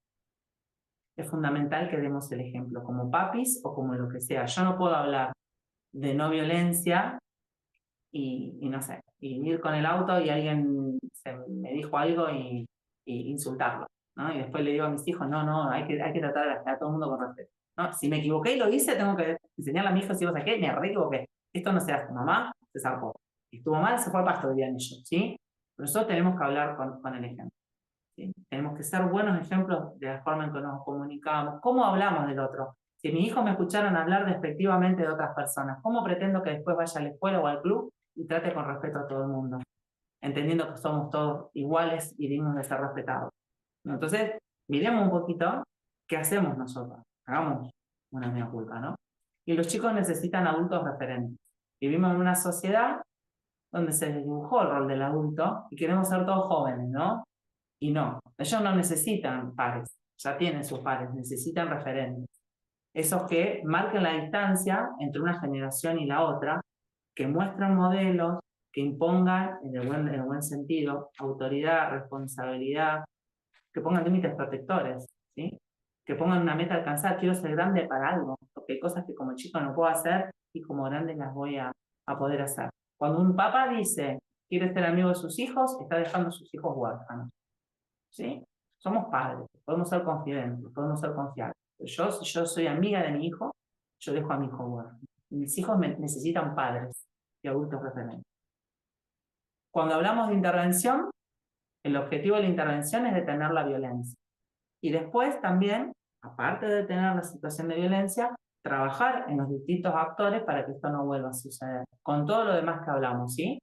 Es fundamental que demos el ejemplo, como papis o como lo que sea. Yo no puedo hablar de no violencia y no sé, y ir con el auto y alguien me dijo algo y insultarlo, ¿no? Y después le digo a mis hijos, no, hay que tratar a todo el mundo con respeto, ¿no? Si me equivoqué y lo hice, tengo que enseñarle a mi hijo si vos qué, me re equivoqué. Esto no se hace, mamá se zarpó. Estuvo mal, se fue al pasto, dirían ellos, ¿sí? Pero nosotros tenemos que hablar con el ejemplo, ¿sí? Tenemos que ser buenos ejemplos de la forma en que nos comunicamos, cómo hablamos del otro. Si mis hijos me escucharon hablar despectivamente de otras personas, ¿cómo pretendo que después vaya a la escuela o al club y trate con respeto a todo el mundo? Entendiendo que somos todos iguales y dignos de ser respetados. Entonces, miremos un poquito qué hacemos nosotros. Hagamos una mea culpa, ¿no? Y los chicos necesitan adultos referentes. Vivimos en una sociedad donde se dibujó el rol del adulto y queremos ser todos jóvenes, ¿no? Y no, ellos no necesitan pares, ya tienen sus pares, necesitan referentes. Esos que marquen la distancia entre una generación y la otra, que muestren modelos, que impongan, en el buen sentido, autoridad, responsabilidad, que pongan límites protectores, ¿sí? Que pongan una meta a alcanzar. Quiero ser grande para algo, porque hay cosas que como chico no puedo hacer y como grande las voy a poder hacer. Cuando un papá dice, quiere ser amigo de sus hijos, está dejando a sus hijos huérfanos, ¿sí? Somos padres, podemos ser confidentes, podemos ser confiables. Yo, si yo soy amiga de mi hijo, yo dejo a mi hijo huérfano. Mis hijos necesitan padres y adultos referentes. Cuando hablamos de intervención, el objetivo de la intervención es detener la violencia. Y después también aparte de tener la situación de violencia, trabajar en los distintos actores para que esto no vuelva a suceder, con todo lo demás que hablamos, ¿sí?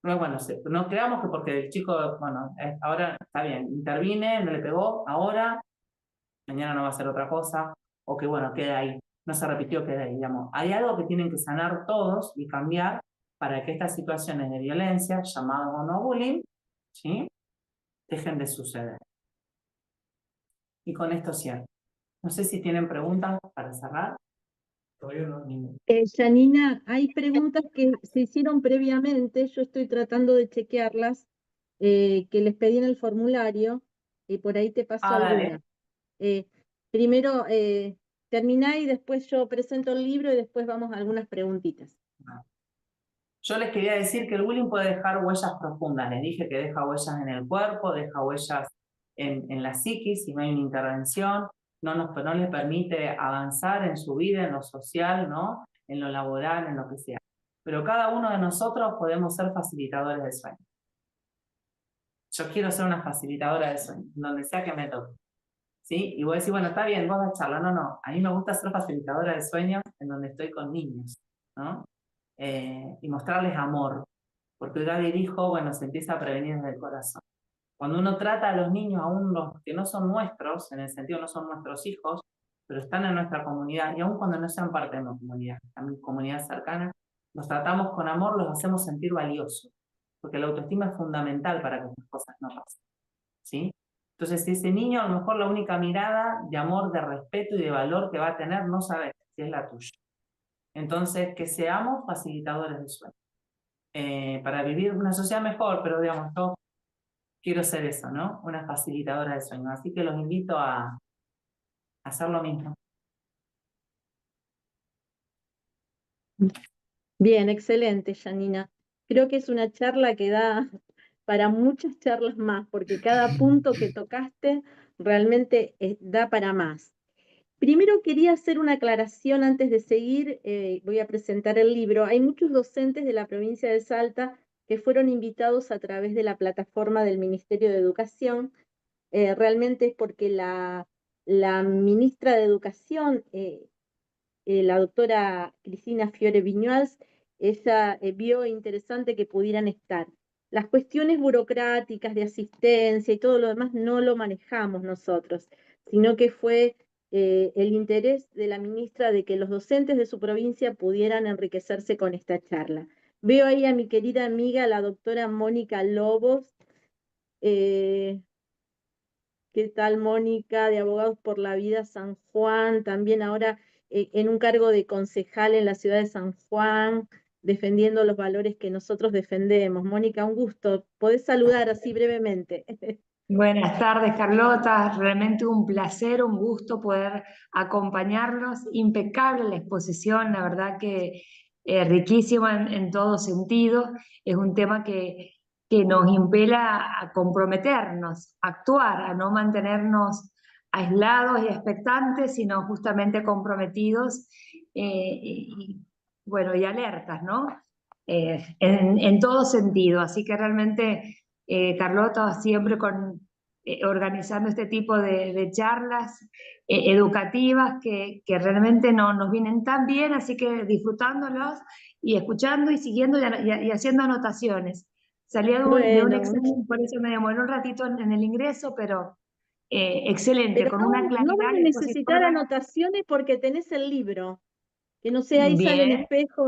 No, bueno, no creamos que porque el chico, bueno, ahora está bien, intervine, no le pegó, ahora, mañana no va a hacer otra cosa, o que bueno, queda ahí, no se repitió, queda ahí, digamos. Hay algo que tienen que sanar todos y cambiar para que estas situaciones de violencia, llamadas o no bullying, ¿sí?, dejen de suceder. Y con esto cierro. No sé si tienen preguntas para cerrar. Todavía no, ninguna. Janina, hay preguntas que se hicieron previamente, yo estoy tratando de chequearlas, que les pedí en el formulario, y por ahí te paso Dale. algunas. Primero, terminá y después yo presento el libro y después vamos a algunas preguntitas. Yo les quería decir que el bullying puede dejar huellas profundas. Les dije que deja huellas en el cuerpo, deja huellas en la psiquis si no hay una intervención. No les permite avanzar en su vida, en lo social, ¿no?, en lo laboral, en lo que sea. Pero cada uno de nosotros podemos ser facilitadores de sueño. Yo quiero ser una facilitadora de sueño, donde sea que me toque, ¿sí? Y vos decís, bueno, está bien, vos vas a charlar. No, a mí me gusta ser facilitadora de sueños en donde estoy con niños, ¿no? Y mostrarles amor, porque Gaby dijo, bueno, se empieza a prevenir desde el corazón. Cuando uno trata a los niños, aún los que no son nuestros, en el sentido no son nuestros hijos, pero están en nuestra comunidad, y aún cuando no sean parte de nuestra comunidad, también comunidad cercana, los tratamos con amor, los hacemos sentir valiosos, porque la autoestima es fundamental para que estas cosas no pasen, ¿sí? Entonces, ese niño, a lo mejor la única mirada de amor, de respeto y de valor que va a tener, no sabes si es la tuya. Entonces, que seamos facilitadores de sueño. Para vivir una sociedad mejor, pero digamos, yo quiero ser eso, ¿no? Una facilitadora de sueños. Así que los invito a hacer lo mismo. Bien, excelente, Janina. Creo que es una charla que da para muchas charlas más, porque cada punto que tocaste realmente da para más. Primero quería hacer una aclaración antes de seguir, voy a presentar el libro. Hay muchos docentes de la provincia de Salta que fueron invitados a través de la plataforma del Ministerio de Educación. Realmente es porque la ministra de Educación, la doctora Cristina Fiore Viñuals, ella vio interesante que pudieran estar. Las cuestiones burocráticas de asistencia y todo lo demás no lo manejamos nosotros, sino que fue el interés de la ministra de que los docentes de su provincia pudieran enriquecerse con esta charla. Veo ahí a mi querida amiga, la doctora Mónica Lobos. ¿Qué tal, Mónica, de Abogados por la Vida San Juan? También ahora en un cargo de concejal en la ciudad de San Juan, defendiendo los valores que nosotros defendemos. Mónica, un gusto. ¿Podés saludar así brevemente? Buenas tardes, Carlota. Realmente un placer, un gusto poder acompañarlos. Impecable la exposición, la verdad que riquísima en todo sentido. Es un tema que nos impela a comprometernos, a actuar, a no mantenernos aislados y expectantes, sino justamente comprometidos bueno, y alertas, ¿no? En todo sentido. Así que realmente Carlota siempre organizando este tipo de charlas educativas que realmente nos vienen tan bien, así que disfrutándolos y escuchando y siguiendo y haciendo anotaciones. Salía de un Bueno, examen, por eso me demoró un ratito en el ingreso, pero excelente, pero con no, una no claridad van a y necesitar expositora. anotaciones porque tenés el libro. Que no sé, ahí sale en Bien, espejo,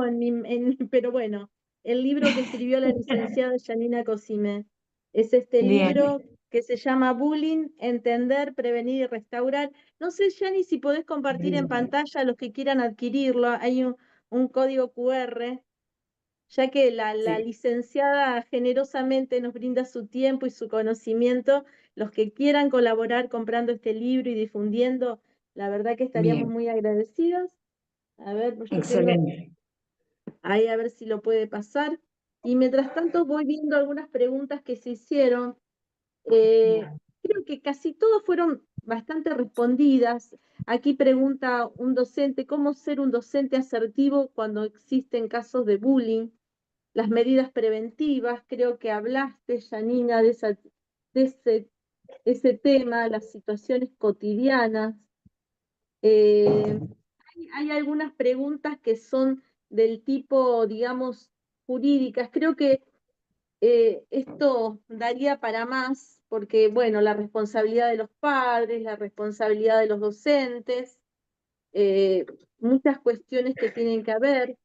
pero bueno, el libro que escribió la licenciada Janina Cosime. Es este bien. libro que se llama Bullying, Entender, Prevenir y Restaurar. No sé, Jani, si podés compartir en pantalla a los que quieran adquirirlo. Hay un código QR, ya que la Sí, licenciada generosamente nos brinda su tiempo y su conocimiento. Los que quieran colaborar comprando este libro y difundiendo, la verdad que estaríamos bien, muy agradecidos. A ver, pues yo tengo excelente. ahí a ver si lo puede pasar. Y mientras tanto voy viendo algunas preguntas que se hicieron. Creo que casi todas fueron bastante respondidas. Aquí pregunta un docente, ¿cómo ser un docente asertivo cuando existen casos de bullying? Las medidas preventivas, creo que hablaste, Janina, de ese tema, las situaciones cotidianas. Hay algunas preguntas que son del tipo, digamos, jurídicas. Creo que esto daría para más, porque, bueno, la responsabilidad de los padres, la responsabilidad de los docentes, muchas cuestiones que tienen que haber.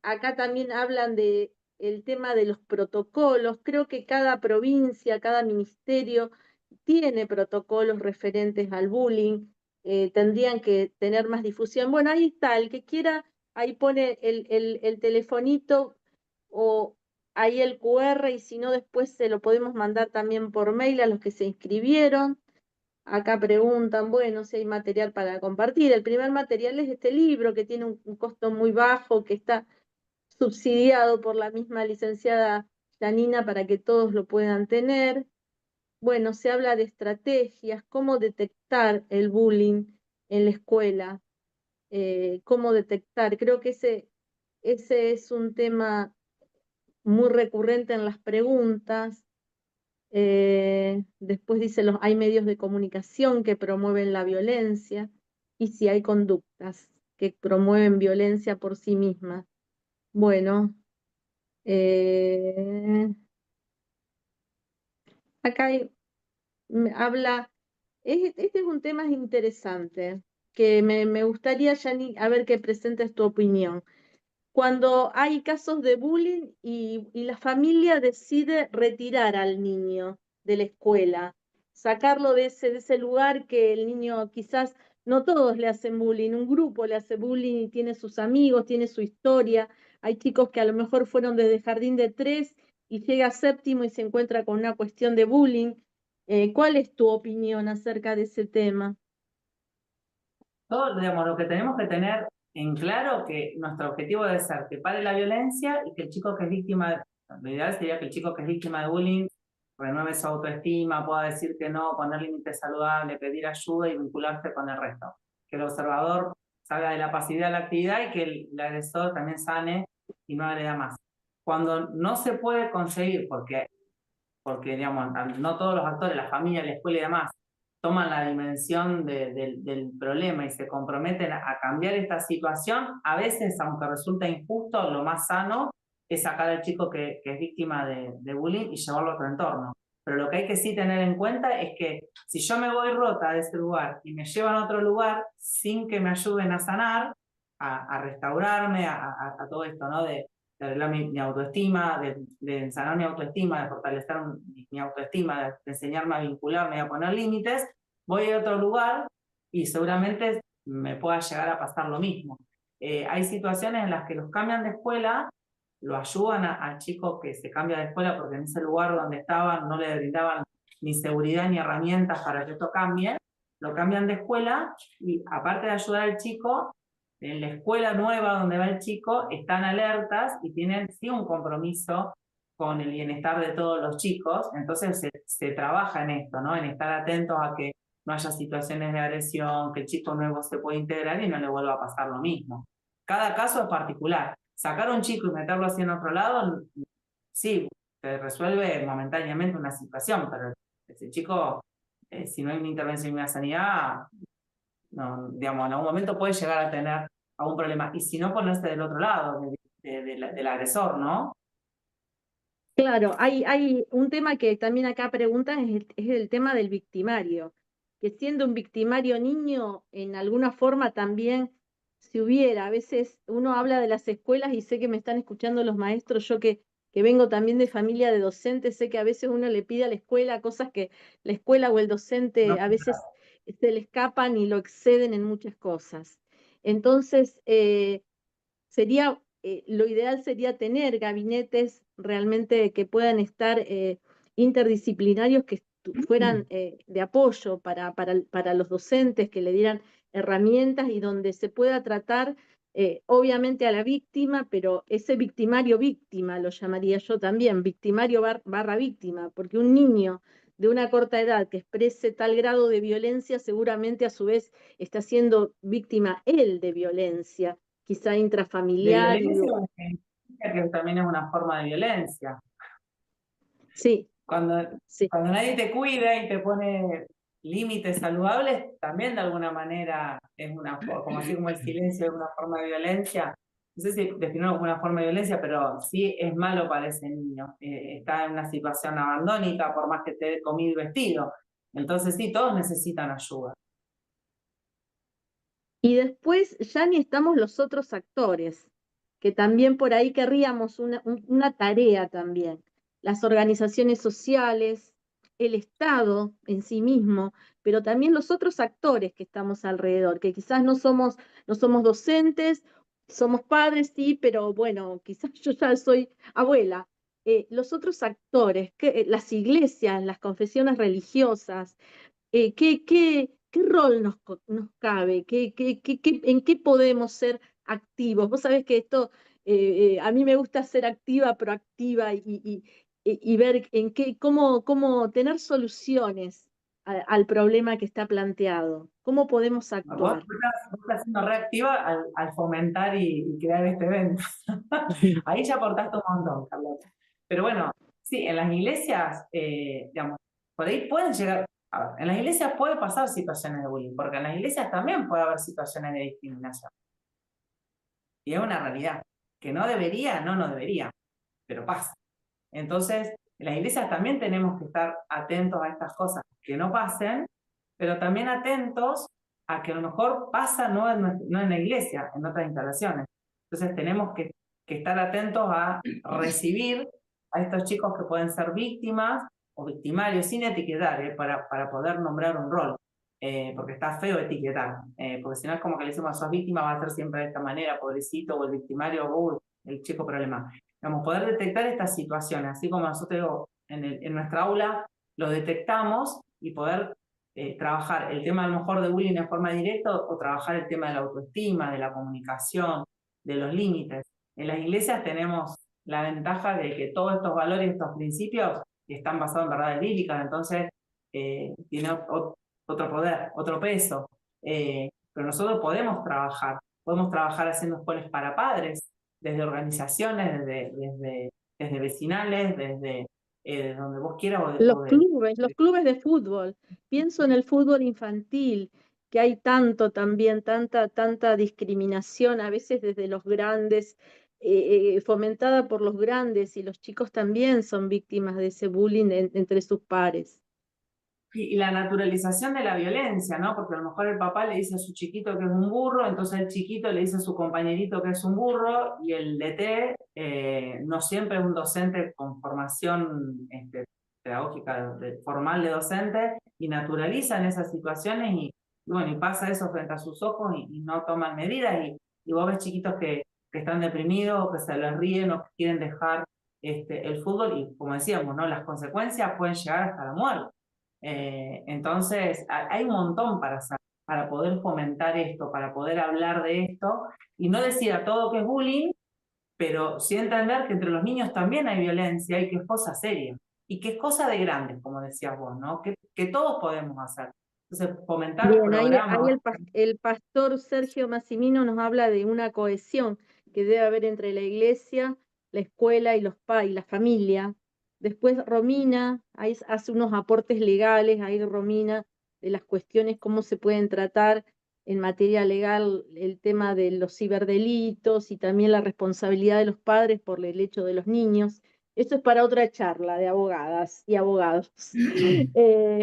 Acá también hablan de el tema de los protocolos. Creo que cada provincia, cada ministerio tiene protocolos referentes al bullying. Tendrían que tener más difusión. Bueno, ahí está, el que quiera, ahí pone el telefonito o ahí el QR, y si no, después se lo podemos mandar también por mail a los que se inscribieron. Acá preguntan, bueno, si hay material para compartir. El primer material es este libro, que tiene un costo muy bajo, que está subsidiado por la misma licenciada Janina para que todos lo puedan tener. Bueno, se habla de estrategias, cómo detectar el bullying en la escuela, cómo detectar. Creo que ese es un tema muy recurrente en las preguntas. Después dice, hay medios de comunicación que promueven la violencia y si hay conductas que promueven violencia por sí mismas. Bueno, acá habla, este es un tema interesante que me gustaría, Yani, a ver que presentes tu opinión. Cuando hay casos de bullying y la familia decide retirar al niño de la escuela, sacarlo de ese lugar que el niño quizás no todos le hacen bullying, un grupo le hace bullying y tiene sus amigos, tiene su historia. Hay chicos que a lo mejor fueron desde jardín de 3 y llega a séptimo y se encuentra con una cuestión de bullying. ¿Cuál es tu opinión acerca de ese tema? Todo, digamos, lo que tenemos que tener en claro que nuestro objetivo debe ser que pare la violencia y que el chico que es víctima, lo ideal sería que el chico que es víctima de bullying renueve su autoestima, pueda decir que no, poner límites saludables, pedir ayuda y vincularse con el resto. Que el observador salga de la pasividad a la actividad y que el agresor también sane y no agreda más. Cuando no se puede conseguir, porque digamos, no todos los actores, la familia, la escuela y demás, toman la dimensión del problema y se comprometen a cambiar esta situación, a veces, aunque resulta injusto, lo más sano es sacar al chico que es víctima de bullying y llevarlo a otro entorno. Pero lo que hay que sí tener en cuenta es que si yo me voy rota de ese lugar y me llevan a otro lugar sin que me ayuden a sanar, a restaurarme, a todo esto, ¿no? De arreglar mi autoestima, de sanar mi autoestima, de fortalecer mi autoestima, de enseñarme a vincularme y a poner límites, voy a otro lugar y seguramente me pueda llegar a pasar lo mismo. Hay situaciones en las que los cambian de escuela, lo ayudan al chico que se cambia de escuela porque en ese lugar donde estaban no le brindaban ni seguridad ni herramientas para que esto cambie, lo cambian de escuela y aparte de ayudar al chico, en la escuela nueva donde va el chico están alertas y tienen sí un compromiso con el bienestar de todos los chicos, entonces se trabaja en esto, ¿no? En estar atentos a que no haya situaciones de agresión, que el chico nuevo se pueda integrar y no le vuelva a pasar lo mismo. Cada caso es particular. Sacar a un chico y meterlo así en otro lado, sí, te resuelve momentáneamente una situación, pero ese chico, si no hay una intervención en la sanidad, no, digamos, en algún momento puede llegar a tener algún problema. Y si no, ponerse del otro lado, del agresor, ¿no? Claro, hay un tema que también acá preguntan, es el tema del victimario, que siendo un victimario niño, en alguna forma también, si hubiera, a veces uno habla de las escuelas y sé que me están escuchando los maestros, yo que vengo también de familia de docentes, sé que a veces uno le pide a la escuela cosas que la escuela o el docente No, a veces se le escapan y lo exceden en muchas cosas. Entonces, lo ideal sería tener gabinetes realmente que puedan estar interdisciplinarios, que fueran de apoyo para los docentes, que le dieran herramientas y donde se pueda tratar obviamente a la víctima, pero ese victimario víctima lo llamaría yo también, victimario barra víctima, porque un niño de una corta edad que exprese tal grado de violencia seguramente a su vez está siendo víctima él de violencia, quizá de intrafamiliar. violencia, que también es una forma de violencia. Sí, Cuando sí. nadie te cuida y te pone límites saludables también de alguna manera es como así como el silencio es una forma de violencia. No sé si definirlo como una forma de violencia, pero sí es malo para ese niño. Está en una situación abandónica, por más que esté comido y vestido. Entonces sí, todos necesitan ayuda. Y después ya ni estamos los otros actores, que también por ahí querríamos una tarea también. Las organizaciones sociales, el Estado en sí mismo, pero también los otros actores que estamos alrededor, que quizás no somos docentes, somos padres, sí, pero bueno, quizás yo ya soy abuela. Los otros actores, las iglesias, las confesiones religiosas, ¿qué rol nos cabe? ¿En qué podemos ser activos? Vos sabés que esto, a mí me gusta ser activa, proactiva y ver cómo tener soluciones al problema que está planteado. ¿Cómo podemos Vos actuar? estás siendo reactiva al fomentar y crear este evento. Ahí ya aportaste un montón, Carlota. Pero bueno, sí, en las iglesias, digamos, por ahí pueden llegar, a ver, en las iglesias puede pasar situaciones de bullying, porque en las iglesias también puede haber situaciones de discriminación. Y es una realidad, que no debería, pero pasa. Entonces, en las iglesias también tenemos que estar atentos a estas cosas, que no pasen, pero también atentos a que a lo mejor pasa no en la iglesia, en otras instalaciones. Entonces tenemos que estar atentos a recibir a estos chicos que pueden ser víctimas o victimarios, sin etiquetar, para poder nombrar un rol. Porque está feo etiquetar, porque si no es como que le decimos, sos víctima, va a ser siempre de esta manera, pobrecito, o el victimario, el chico problema. Digamos, poder detectar estas situaciones, así como nosotros en nuestra aula lo detectamos y poder trabajar el tema a lo mejor de bullying de forma directa o trabajar el tema de la autoestima, de la comunicación, de los límites. En las iglesias tenemos la ventaja de que todos estos valores, estos principios están basados en verdades bíblicas, entonces tiene otro poder, otro peso. Pero nosotros podemos trabajar haciendo escuelas para padres, desde organizaciones, desde vecinales, desde donde vos quieras. Los clubes de fútbol. Pienso en el fútbol infantil, que hay también, tanta discriminación, a veces desde los grandes, fomentada por los grandes, y los chicos también son víctimas de ese bullying entre sus pares. Y la naturalización de la violencia, ¿no? Porque a lo mejor el papá le dice a su chiquito que es un burro, entonces el chiquito le dice a su compañerito que es un burro, y el DT no siempre es un docente con formación pedagógica formal de docente, y naturalizan esas situaciones y bueno, y pasa eso frente a sus ojos y no toman medidas, y vos ves chiquitos que están deprimidos, o que se les ríen, o que quieren dejar el fútbol, y como decíamos, ¿no? Las consecuencias pueden llegar hasta la muerte. Entonces, hay un montón para hacer, para poder fomentar esto, para poder hablar de esto, y no decir a todo que es bullying, pero sí entender que entre los niños también hay violencia y que es cosa seria, y que es cosa de grandes, como decías vos, ¿no? Que todos podemos hacer. Entonces, fomentar Bien, ahí programas. el pastor Sergio Massimino nos habla de una cohesión que debe haber entre la iglesia, la escuela y la familia. Después Romina ahí hace unos aportes legales, ahí Romina, de las cuestiones, cómo se pueden tratar en materia legal el tema de los ciberdelitos y también la responsabilidad de los padres por el hecho de los niños. Esto es para otra charla de abogadas y abogados.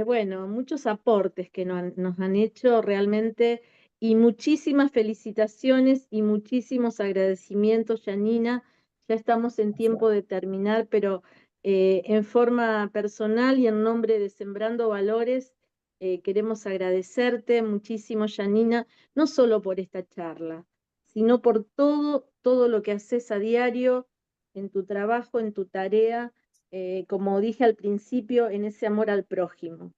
Bueno, muchos aportes que nos han hecho realmente, y muchísimas felicitaciones y muchísimos agradecimientos, Janina. Ya estamos en tiempo de terminar, pero en forma personal y en nombre de Sembrando Valores, queremos agradecerte muchísimo, Janina, no solo por esta charla, sino por todo lo que haces a diario en tu trabajo, en tu tarea, como dije al principio, en ese amor al prójimo.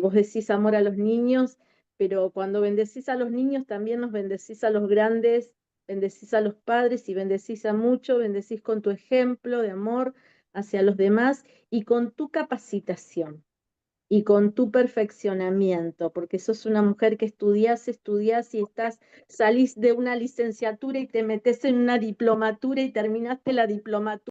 Vos decís amor a los niños, pero cuando bendecís a los niños también nos bendecís a los grandes, bendecís a los padres y bendecís a mucho, bendecís con tu ejemplo de amor hacia los demás y con tu capacitación y con tu perfeccionamiento, porque sos una mujer que estudiás y salís de una licenciatura y te metés en una diplomatura y terminaste la diplomatura.